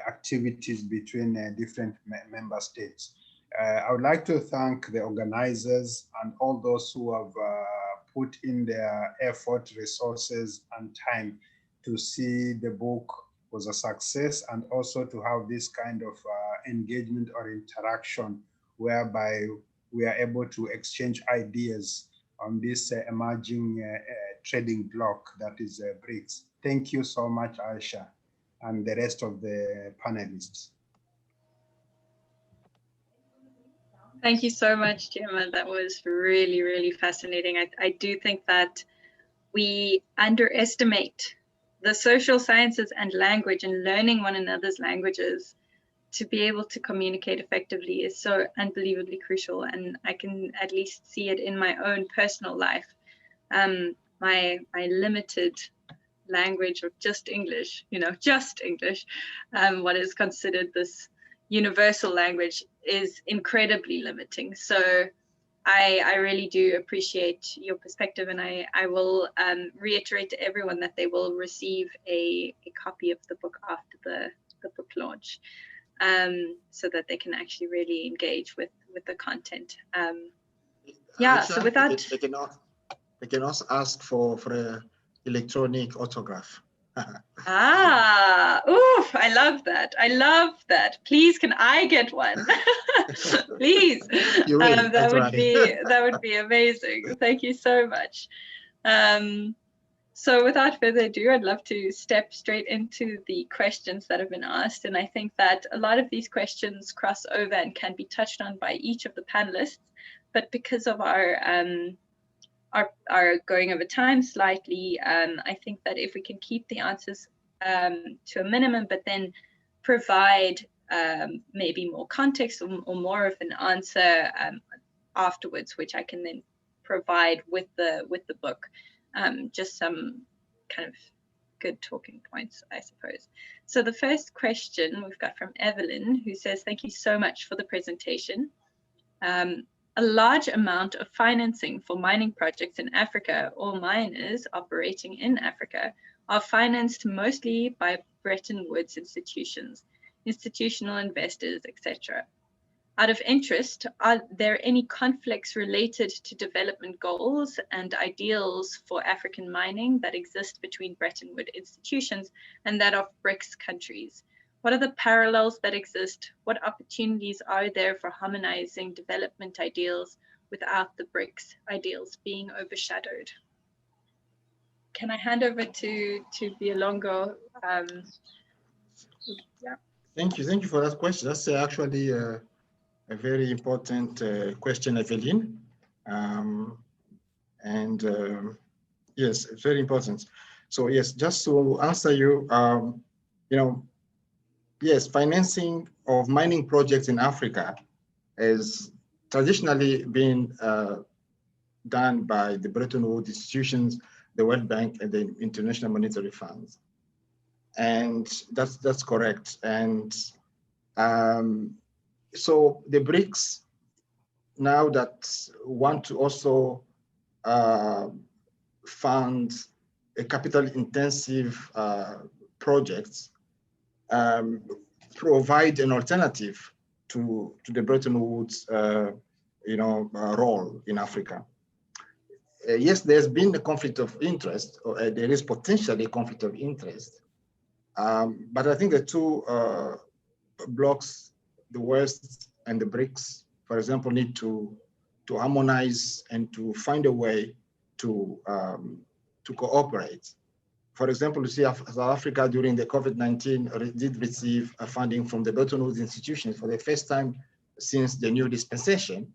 S5: activities between different member states. I would like to thank the organizers and all those who have put in their effort, resources, and time to see the book was a success, and also to have this kind of engagement or interaction whereby we are able to exchange ideas on this emerging trading bloc that is BRICS. Thank you so much, Aisha, and the rest of the panelists.
S1: Thank you so much, Gemma. That was really, really fascinating. I do think that we underestimate the social sciences and language, and learning one another's languages to be able to communicate effectively is so unbelievably crucial. And I can at least see it in my own personal life. My limited language of just English, just English, what is considered this universal language, is incredibly limiting. So I really do appreciate your perspective, and I will reiterate to everyone that they will receive a copy of the book after the book launch, so that they can actually really engage with the content. Yeah, so with that,
S2: they can also ask for an electronic autograph.
S1: Oof, I love that. I love that. Please, can I get one? Please. That would be amazing. Thank you so much. So without further ado, I'd love to step straight into the questions that have been asked. And I think that a lot of these questions cross over and can be touched on by each of the panelists. But because of our going over time slightly, I think that if we can keep the answers to a minimum, but then provide maybe more context or more of an answer afterwards, which I can then provide with the book, just some kind of good talking points, I suppose. So the first question we've got from Evelyn, who says, thank you so much for the presentation. A large amount of financing for mining projects in Africa, or miners operating in Africa, are financed mostly by Bretton Woods institutions, institutional investors, etc. Out of interest, are there any conflicts related to development goals and ideals for African mining that exist between Bretton Woods institutions and that of BRICS countries? What are the parallels that exist? What opportunities are there for harmonizing development ideals without the BRICS ideals being overshadowed? Can I hand over to Biolongo? Yeah.
S2: Thank you for that question. That's actually a very important question, Evelyn. Yes, very important. So yes, just to answer you, yes, financing of mining projects in Africa has traditionally been done by the Bretton Woods institutions, the World Bank, and the International Monetary Fund. And that's correct. And so the BRICS, now that want to also fund capital-intensive projects provide an alternative to the Bretton Woods, role in Africa. Yes, there's been a conflict of interest, or there is potentially a conflict of interest, but I think the two blocks, the West and the BRICS, for example, need to harmonize and to find a way to cooperate. For example, you see South Africa during the COVID-19 did receive funding from the Breton Woods institutions for the first time since the new dispensation.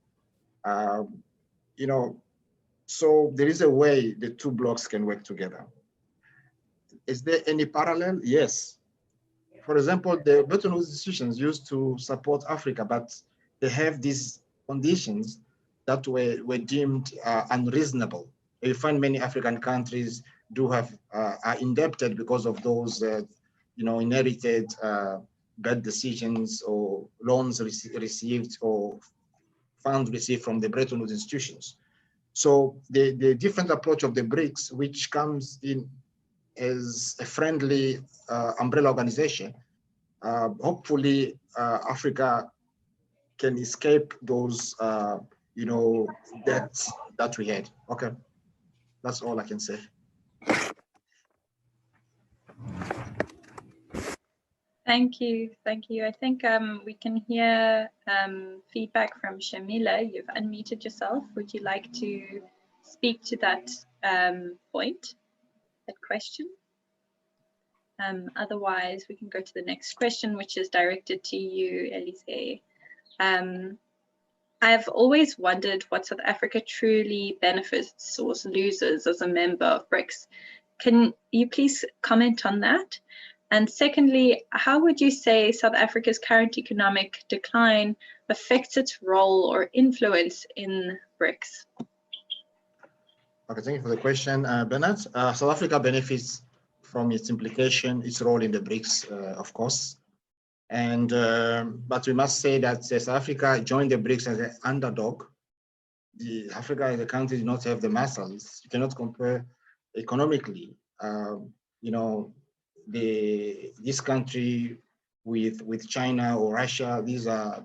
S2: So there is a way the two blocks can work together. Is there any parallel? Yes. For example, the Breton Woods institutions used to support Africa, but they have these conditions that were deemed unreasonable. You find many African countries are indebted because of those, inherited bad decisions or loans received or funds received from the Bretton Woods institutions. So the different approach of the BRICS, which comes in as a friendly umbrella organization, hopefully Africa can escape those, debts that we had. Okay, that's all I can say.
S1: Thank you. I think we can hear feedback from Shamila. You've unmuted yourself. Would you like to speak to that point, that question? Otherwise, we can go to the next question, which is directed to you, Elise. I've always wondered what South Africa truly benefits or loses as a member of BRICS. Can you please comment on that? And secondly, how would you say South Africa's current economic decline affects its role or influence in BRICS?
S2: Okay, thank you for the question, Bernard. South Africa benefits from its implication, its role in the BRICS, of course. And but we must say that South Africa joined the BRICS as an underdog. Africa as a country did not have the muscles. You cannot compare economically. This country with China or Russia, these are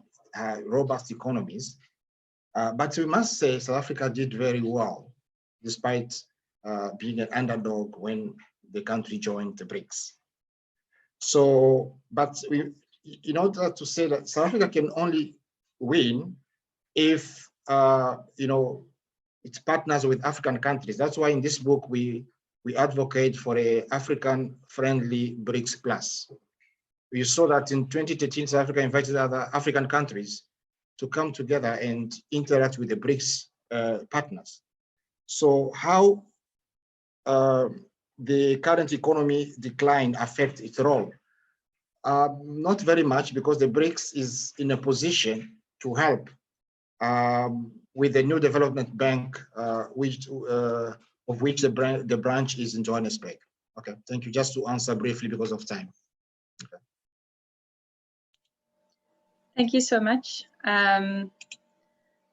S2: robust economies. But we must say South Africa did very well, despite being an underdog when the country joined the BRICS. So, but in order to say that South Africa can only win if, it partners with African countries. That's why in this book, we advocate for a African-friendly BRICS Plus. We saw that in 2013, South Africa invited other African countries to come together and interact with the BRICS partners. So how the current economy decline affect its role? Not very much, because the BRICS is in a position to help with the new development bank, of which the branch is in Johannesburg. Okay, thank you. Just to answer briefly because of time. Okay.
S1: Thank you so much. Yeah,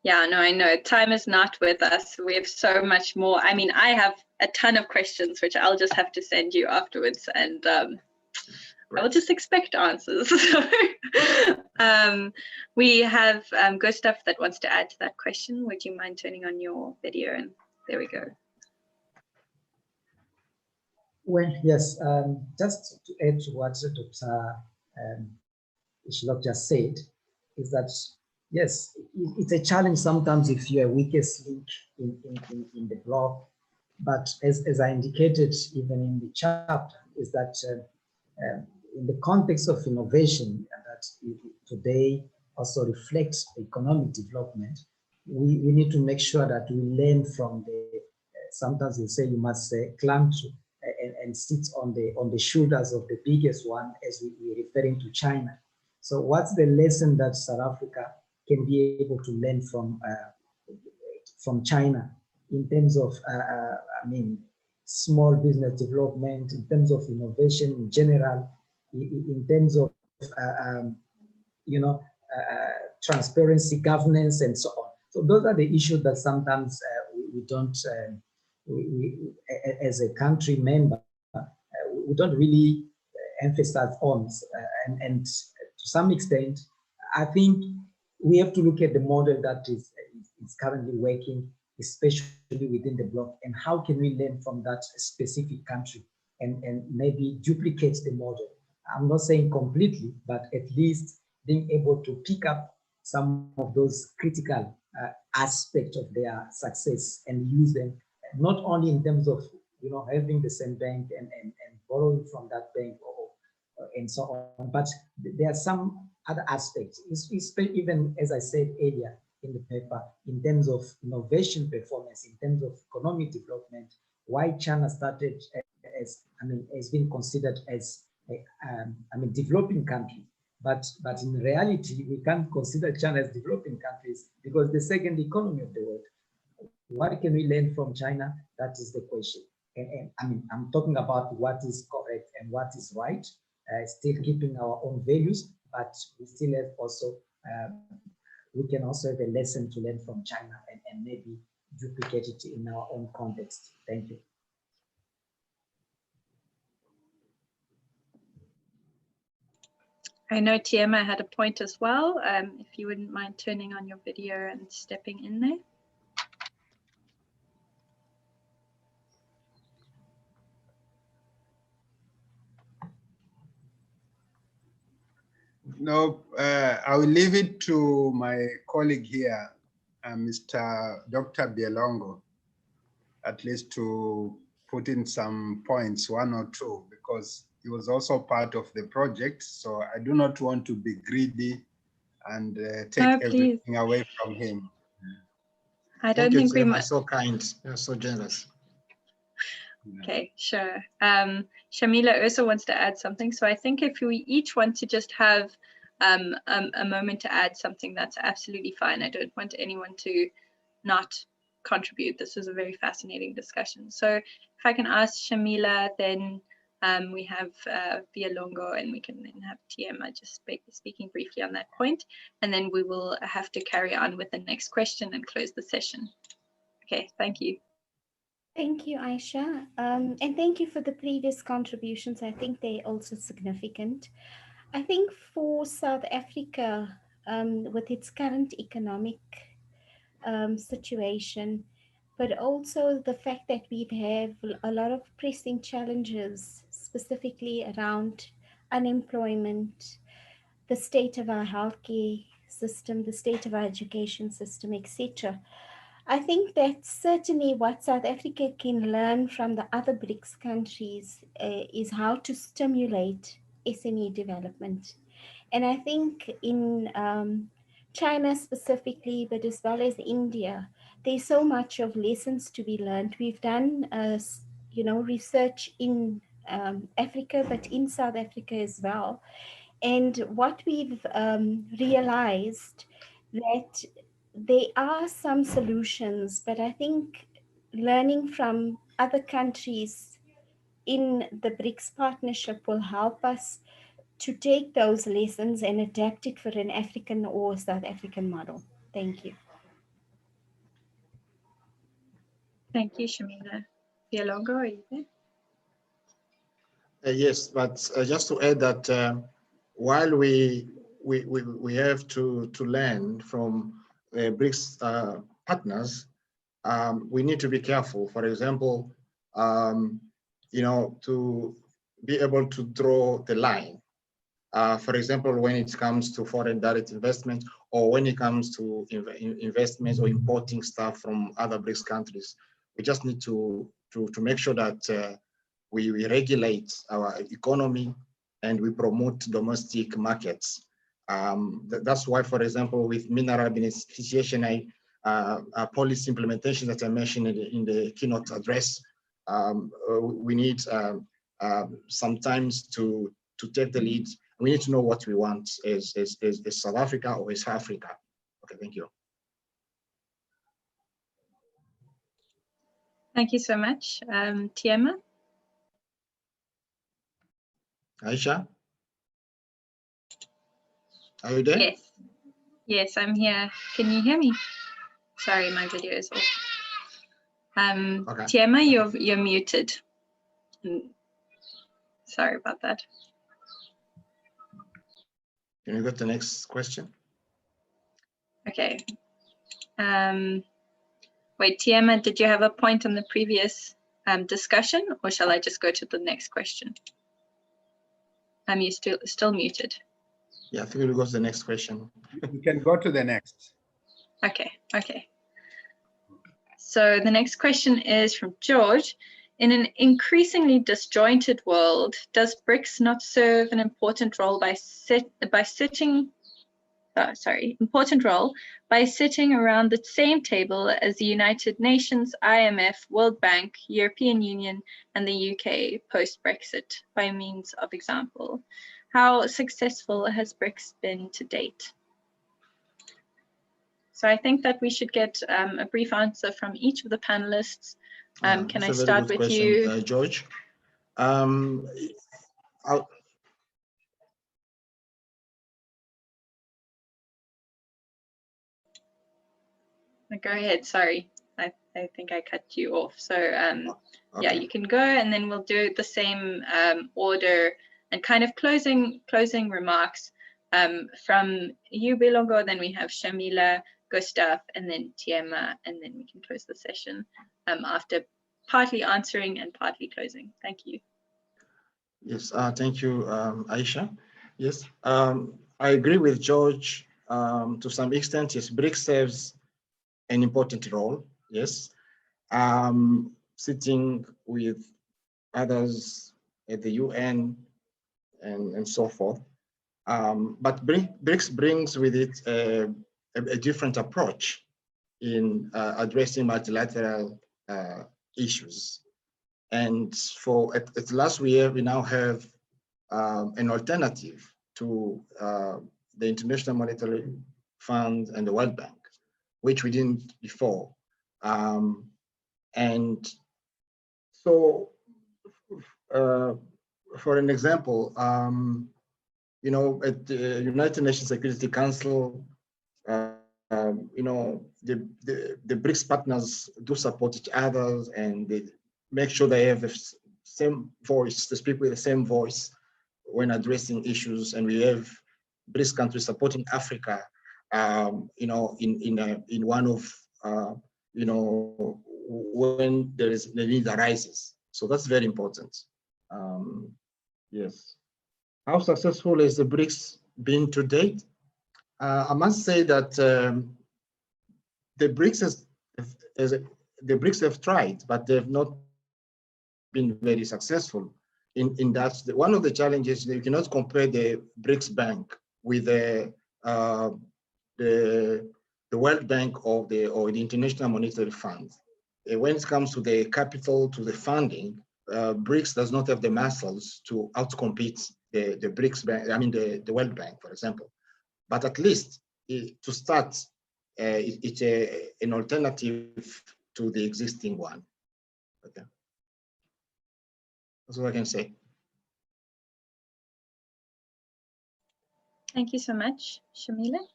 S1: no, I know time is not with us. We have so much more. I mean, I have a ton of questions, which I'll just have to send you afterwards, and I'll just expect answers. We have Gustav that wants to add to that question. Would you mind turning on your video? And there we go.
S4: Well, yes, just to add to what Dr. Ishlok just said, is that, yes, it's a challenge sometimes if you're a weakest link in the block. But as I indicated even in the chapter, is that in the context of innovation that today also reflects economic development, we need to make sure that we learn from the, sometimes they say you must climb to and sit on the shoulders of the biggest one, as we're referring to China. So what's the lesson that South Africa can be able to learn from China in terms of, small business development, in terms of innovation in general, in terms of, transparency, governance, and so on. So those are the issues that sometimes we don't as a country member, we don't really emphasize on. And to some extent, I think we have to look at the model that is currently working, especially within the bloc, and how can we learn from that specific country and maybe duplicate the model. I'm not saying completely, but at least being able to pick up some of those critical aspects of their success and use them, not only in terms of having the same bank and borrowing from that bank and so on, but there are some other aspects, even as I said earlier in the paper, in terms of innovation performance, in terms of economic development, why China started has been considered as a developing country. But in reality, we can't consider China as developing countries because the second economy of the world. What can we learn from China? That is the question. And I'm talking about what is correct and what is right, still keeping our own values, but we still have also, we can also have a lesson to learn from China and maybe duplicate it in our own context. Thank you.
S1: I know Tiema had a point as well. If you wouldn't mind turning on your video and stepping in there.
S5: No, I will leave it to my colleague here, Mr. Dr. Bielongo, at least to put in some points, one or two, because he was also part of the project. So I do not want to be greedy and take everything away from him.
S1: I don't think we
S2: must. So kind, you're so generous.
S1: Okay, sure. Shamila also wants to add something. So I think if we each want to just have a moment to add something, that's absolutely fine. I don't want anyone to not contribute. This was a very fascinating discussion. So if I can ask Shamila, then we have Bielongo, and we can then have Tiema just speaking briefly on that point, and then we will have to carry on with the next question and close the session. Okay, thank you.
S3: Thank you, Aisha. And thank you for the previous contributions. I think they're also significant. I think for South Africa, with its current economic situation, but also the fact that we have a lot of pressing challenges, specifically around unemployment, the state of our healthcare system, the state of our education system, etc. I think that's certainly what South Africa can learn from the other BRICS countries is how to stimulate SME development. And I think in China specifically, but as well as India, there's so much of lessons to be learned. We've done, research in Africa, but in South Africa as well. And what we've realized that there are some solutions, but I think learning from other countries in the BRICS partnership will help us to take those lessons and adapt it for an African or South African model. Thank you.
S1: Thank you, Shamila. Bielongo, are you there?
S2: Yes, but just to add that while we have to learn from BRICS partners, we need to be careful. For example, to be able to draw the line. For example, when it comes to foreign direct investment, or when it comes to investments or importing stuff from other BRICS countries, we just need to make sure that we regulate our economy and we promote domestic markets. That's why, for example, with mineral beneficiation, policy implementation that I mentioned in the keynote address, we need sometimes to take the lead. We need to know what we want as South Africa or as Africa. Okay, thank you.
S1: Thank you so much. Tiema?
S2: Aisha? Are you there?
S1: Yes. Yes, I'm here. Can you hear me? Sorry, my video is off.
S2: Okay.
S1: Tiema, you're muted. Sorry about that.
S2: Can you go to the next question?
S1: Okay. Wait, Tiema, did you have a point on the previous discussion, or shall I just go to the next question? You still muted.
S2: Yeah, I think we'll go to the next question.
S5: You can go to the next.
S1: Okay. So the next question is from George. In an increasingly disjointed world, does BRICS not serve an important role by sitting around the same table as the United Nations, IMF, World Bank, European Union, and the UK post-Brexit by means of example? How successful has BRICS been to date? So I think that we should get a brief answer from each of the panelists. Can I start with you?
S2: George?
S1: Go ahead, sorry. I think I cut you off. So
S2: okay.
S1: Yeah, you can go, and then we'll do the same order and kind of closing remarks from you, Bilongo, then we have Shamila, Gustav, and then Tiema, and then we can close the session after partly answering and partly closing. Thank you.
S2: Yes, thank you, Aisha. Yes, I agree with George to some extent. Yes, BRICS serves an important role. Yes, sitting with others at the UN and so forth. But BRICS brings with it a different approach in addressing multilateral issues. And at last year, we now have an alternative to the International Monetary Fund and the World Bank, which we didn't before. And so, for an example, you know, at the United Nations Security Council, you know, the BRICS partners do support each other, and they make sure they have the same voice, to speak with the same voice when addressing issues. And we have BRICS countries supporting Africa, you know, in one of, you know, when the need arises. So that's very important. Yes. How successful has the BRICS been to date? I must say that the BRICS have tried, but they've not been very successful. In that, one of the challenges, you cannot compare the BRICS Bank with the World Bank or the International Monetary Fund. When it comes to the capital, to the funding, BRICS does not have the muscles to outcompete the BRICS Bank, I mean the World Bank, for example. But at least to start, it's an alternative to the existing one. Okay. That's what I can say.
S1: Thank you so much, Shamila.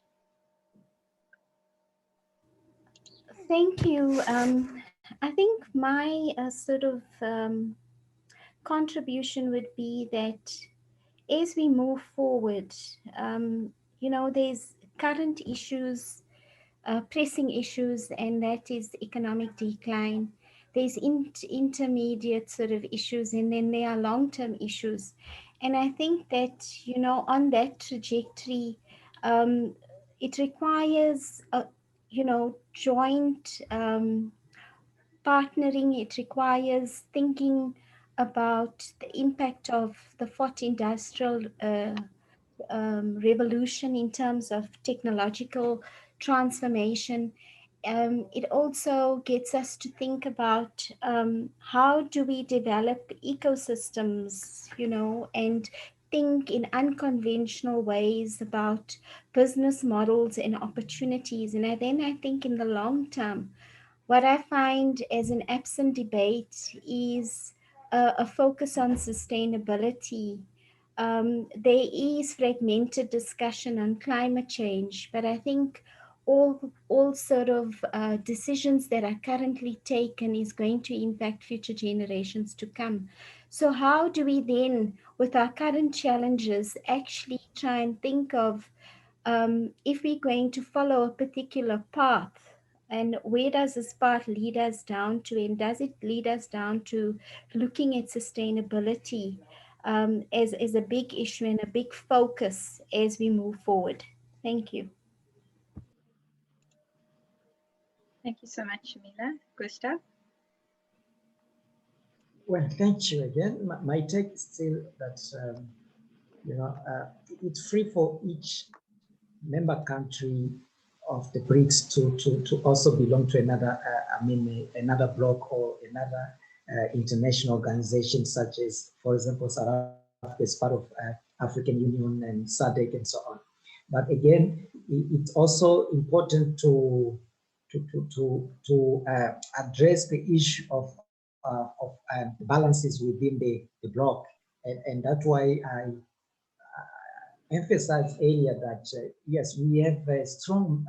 S3: Thank you. I think my sort of contribution would be that as we move forward, you know, there's current issues, pressing issues, and that is economic decline. There's intermediate sort of issues, and then there are long-term issues. And I think that, you know, on that trajectory, it requires you know, joint partnering. It requires thinking about the impact of the fourth industrial revolution in terms of technological transformation. It also gets us to think about how do we develop ecosystems, you know, and think in unconventional ways about business models and opportunities. And then I think in the long term, what I find as an absent debate is a focus on sustainability. There is fragmented discussion on climate change, but I think all sort of decisions that are currently taken is going to impact future generations to come. So how do we then, with our current challenges, actually try and think of if we're going to follow a particular path, and where does this path lead us down to, and does it lead us down to looking at sustainability as a big issue and a big focus as we move forward? Thank you.
S1: Thank you so much, Shamila. Gustav?
S4: Well, thank you again. My take is still that, it's free for each member country of the BRICS to also belong to another, another bloc or another international organization, such as, for example, South Africa is part of African Union and SADC and so on. But again, it's also important to address the issue of balances within the bloc, and that's why I emphasized earlier that yes, we have strong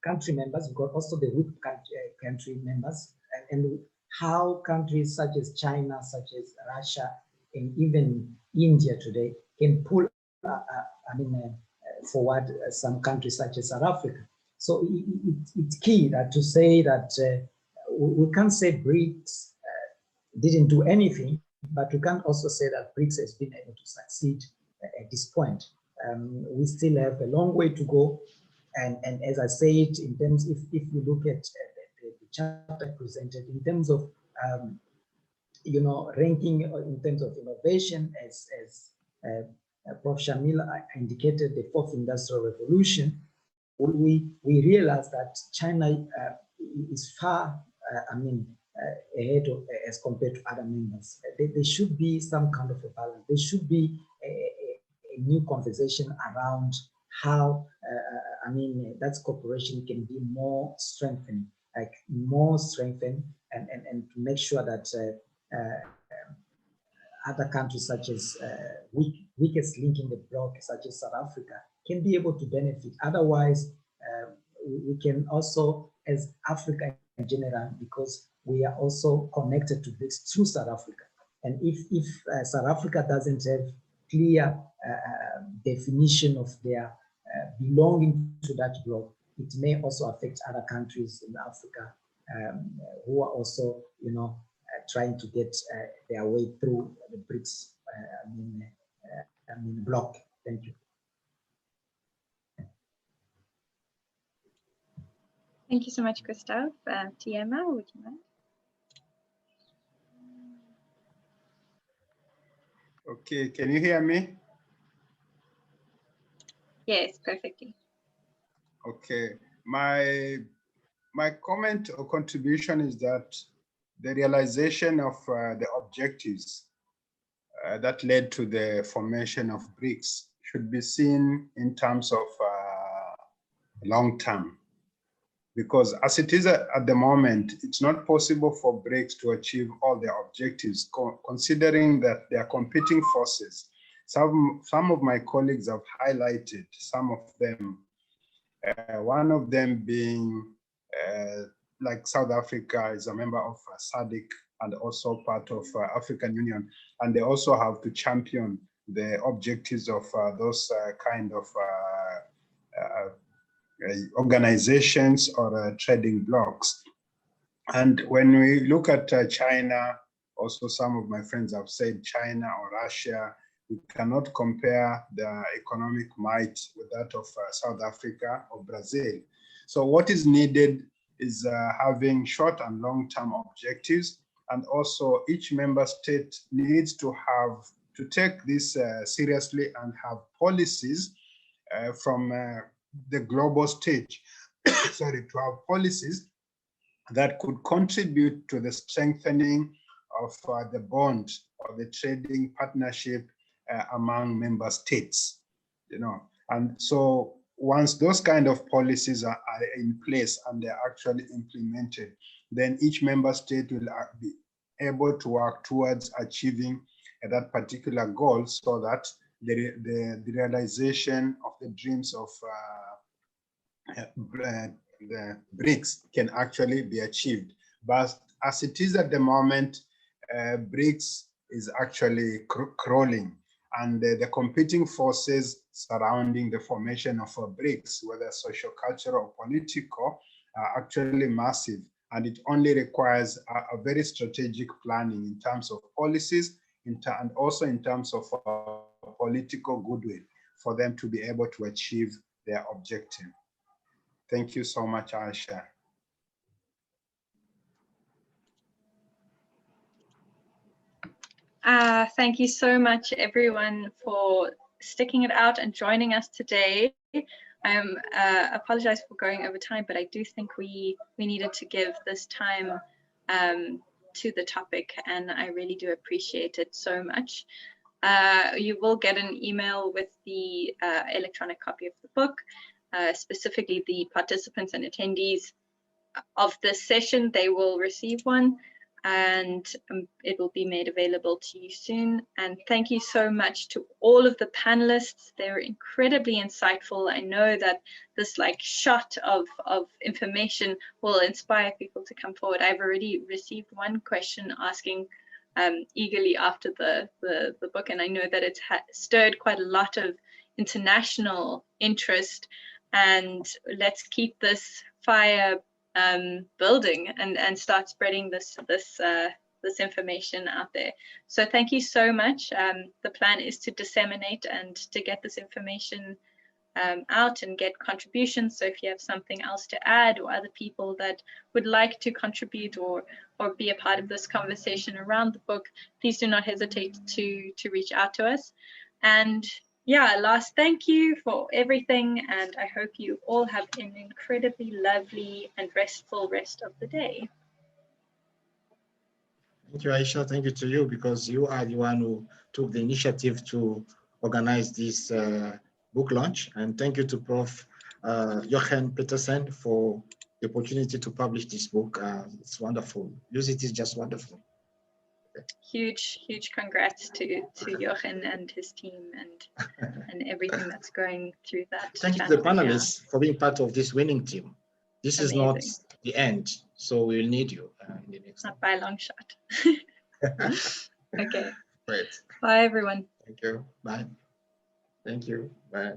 S4: country members. We've got also the weak country members, and how countries such as China, such as Russia, and even India today can pull forward some countries such as South Africa. So it's key to say that we can't say BRICS didn't do anything, but we can't also say that BRICS has been able to succeed at this point. We still have a long way to go. And as I said, in terms, if you look at the chart presented, in terms of, ranking in terms of innovation, as Prof. Shamila indicated, the fourth industrial revolution, we realize that China is far, ahead of, as compared to other members. There should be some kind of a balance. There should be a new conversation around how, that cooperation can be more strengthened, and to make sure that other countries such as weakest link in the bloc, such as South Africa, can be able to benefit. Otherwise, we can also, as Africa in general, because we are also connected to BRICS through South Africa. And if South Africa doesn't have clear definition of their belonging to that bloc, it may also affect other countries in Africa who are also, trying to get their way through the BRICS bloc. Thank you.
S1: Thank you so much, Gustav. Tiema, would you mind?
S5: Okay, can you hear me?
S1: Yes, perfectly.
S5: Okay, my comment or contribution is that the realization of the objectives that led to the formation of BRICS should be seen in terms of long term. Because as it is at the moment, it's not possible for BRICS to achieve all their objectives, considering that they are competing forces. Some of my colleagues have highlighted some of them. One of them being like South Africa is a member of SADC and also part of African Union, and they also have to champion the objectives of those kind of organizations or trading blocs. And when we look at China, also some of my friends have said China or Russia, we cannot compare the economic might with that of South Africa or Brazil. So what is needed is having short and long-term objectives, and also each member state needs to take this seriously and have policies from the global stage, sorry, to have policies that could contribute to the strengthening of the bond or the trading partnership among member states, And so once those kind of policies are in place and they're actually implemented, then each member state will be able to work towards achieving that particular goal, so that the realization of the dreams of the BRICS can actually be achieved. But as it is at the moment, BRICS is actually crawling, and the competing forces surrounding the formation of BRICS, whether social, cultural, or political, are actually massive. And it only requires a very strategic planning in terms of policies and also in terms of political goodwill for them to be able to achieve their objective. Thank you so much, Aisha.
S1: Thank you so much, everyone, for sticking it out and joining us today. I apologize for going over time, but I do think we needed to give this time to the topic, and I really do appreciate it so much. You will get an email with the electronic copy of the book, specifically the participants and attendees of this session. They will receive one, and it will be made available to you soon. And thank you so much to all of the panelists. They're incredibly insightful. I know that this shot of information will inspire people to come forward. I've already received one question asking eagerly after the book, and I know that it's stirred quite a lot of international interest. And let's keep this fire building and start spreading this information out there. So thank you so much. The plan is to disseminate and to get this information out and get contributions. So if you have something else to add, or other people that would like to contribute or be a part of this conversation around the book, please do not hesitate to reach out to us. And yeah, last thank you for everything, and I hope you all have an incredibly lovely and restful rest of the day.
S2: Thank you, Aisha. Thank you to you, because you are the one who took the initiative to organize this book launch. And thank you to Prof. Jochen Petersen for the opportunity to publish this book. It's wonderful. It is just wonderful.
S1: Huge congrats to Jochen and his team and everything that's going through that.
S2: Thank you to the panelists for being part of this winning team. This is not the end, so we'll need you in the next.
S1: Not by a long shot. Okay.
S2: Great.
S1: Bye, everyone.
S2: Thank you. Bye. Thank you. Bye.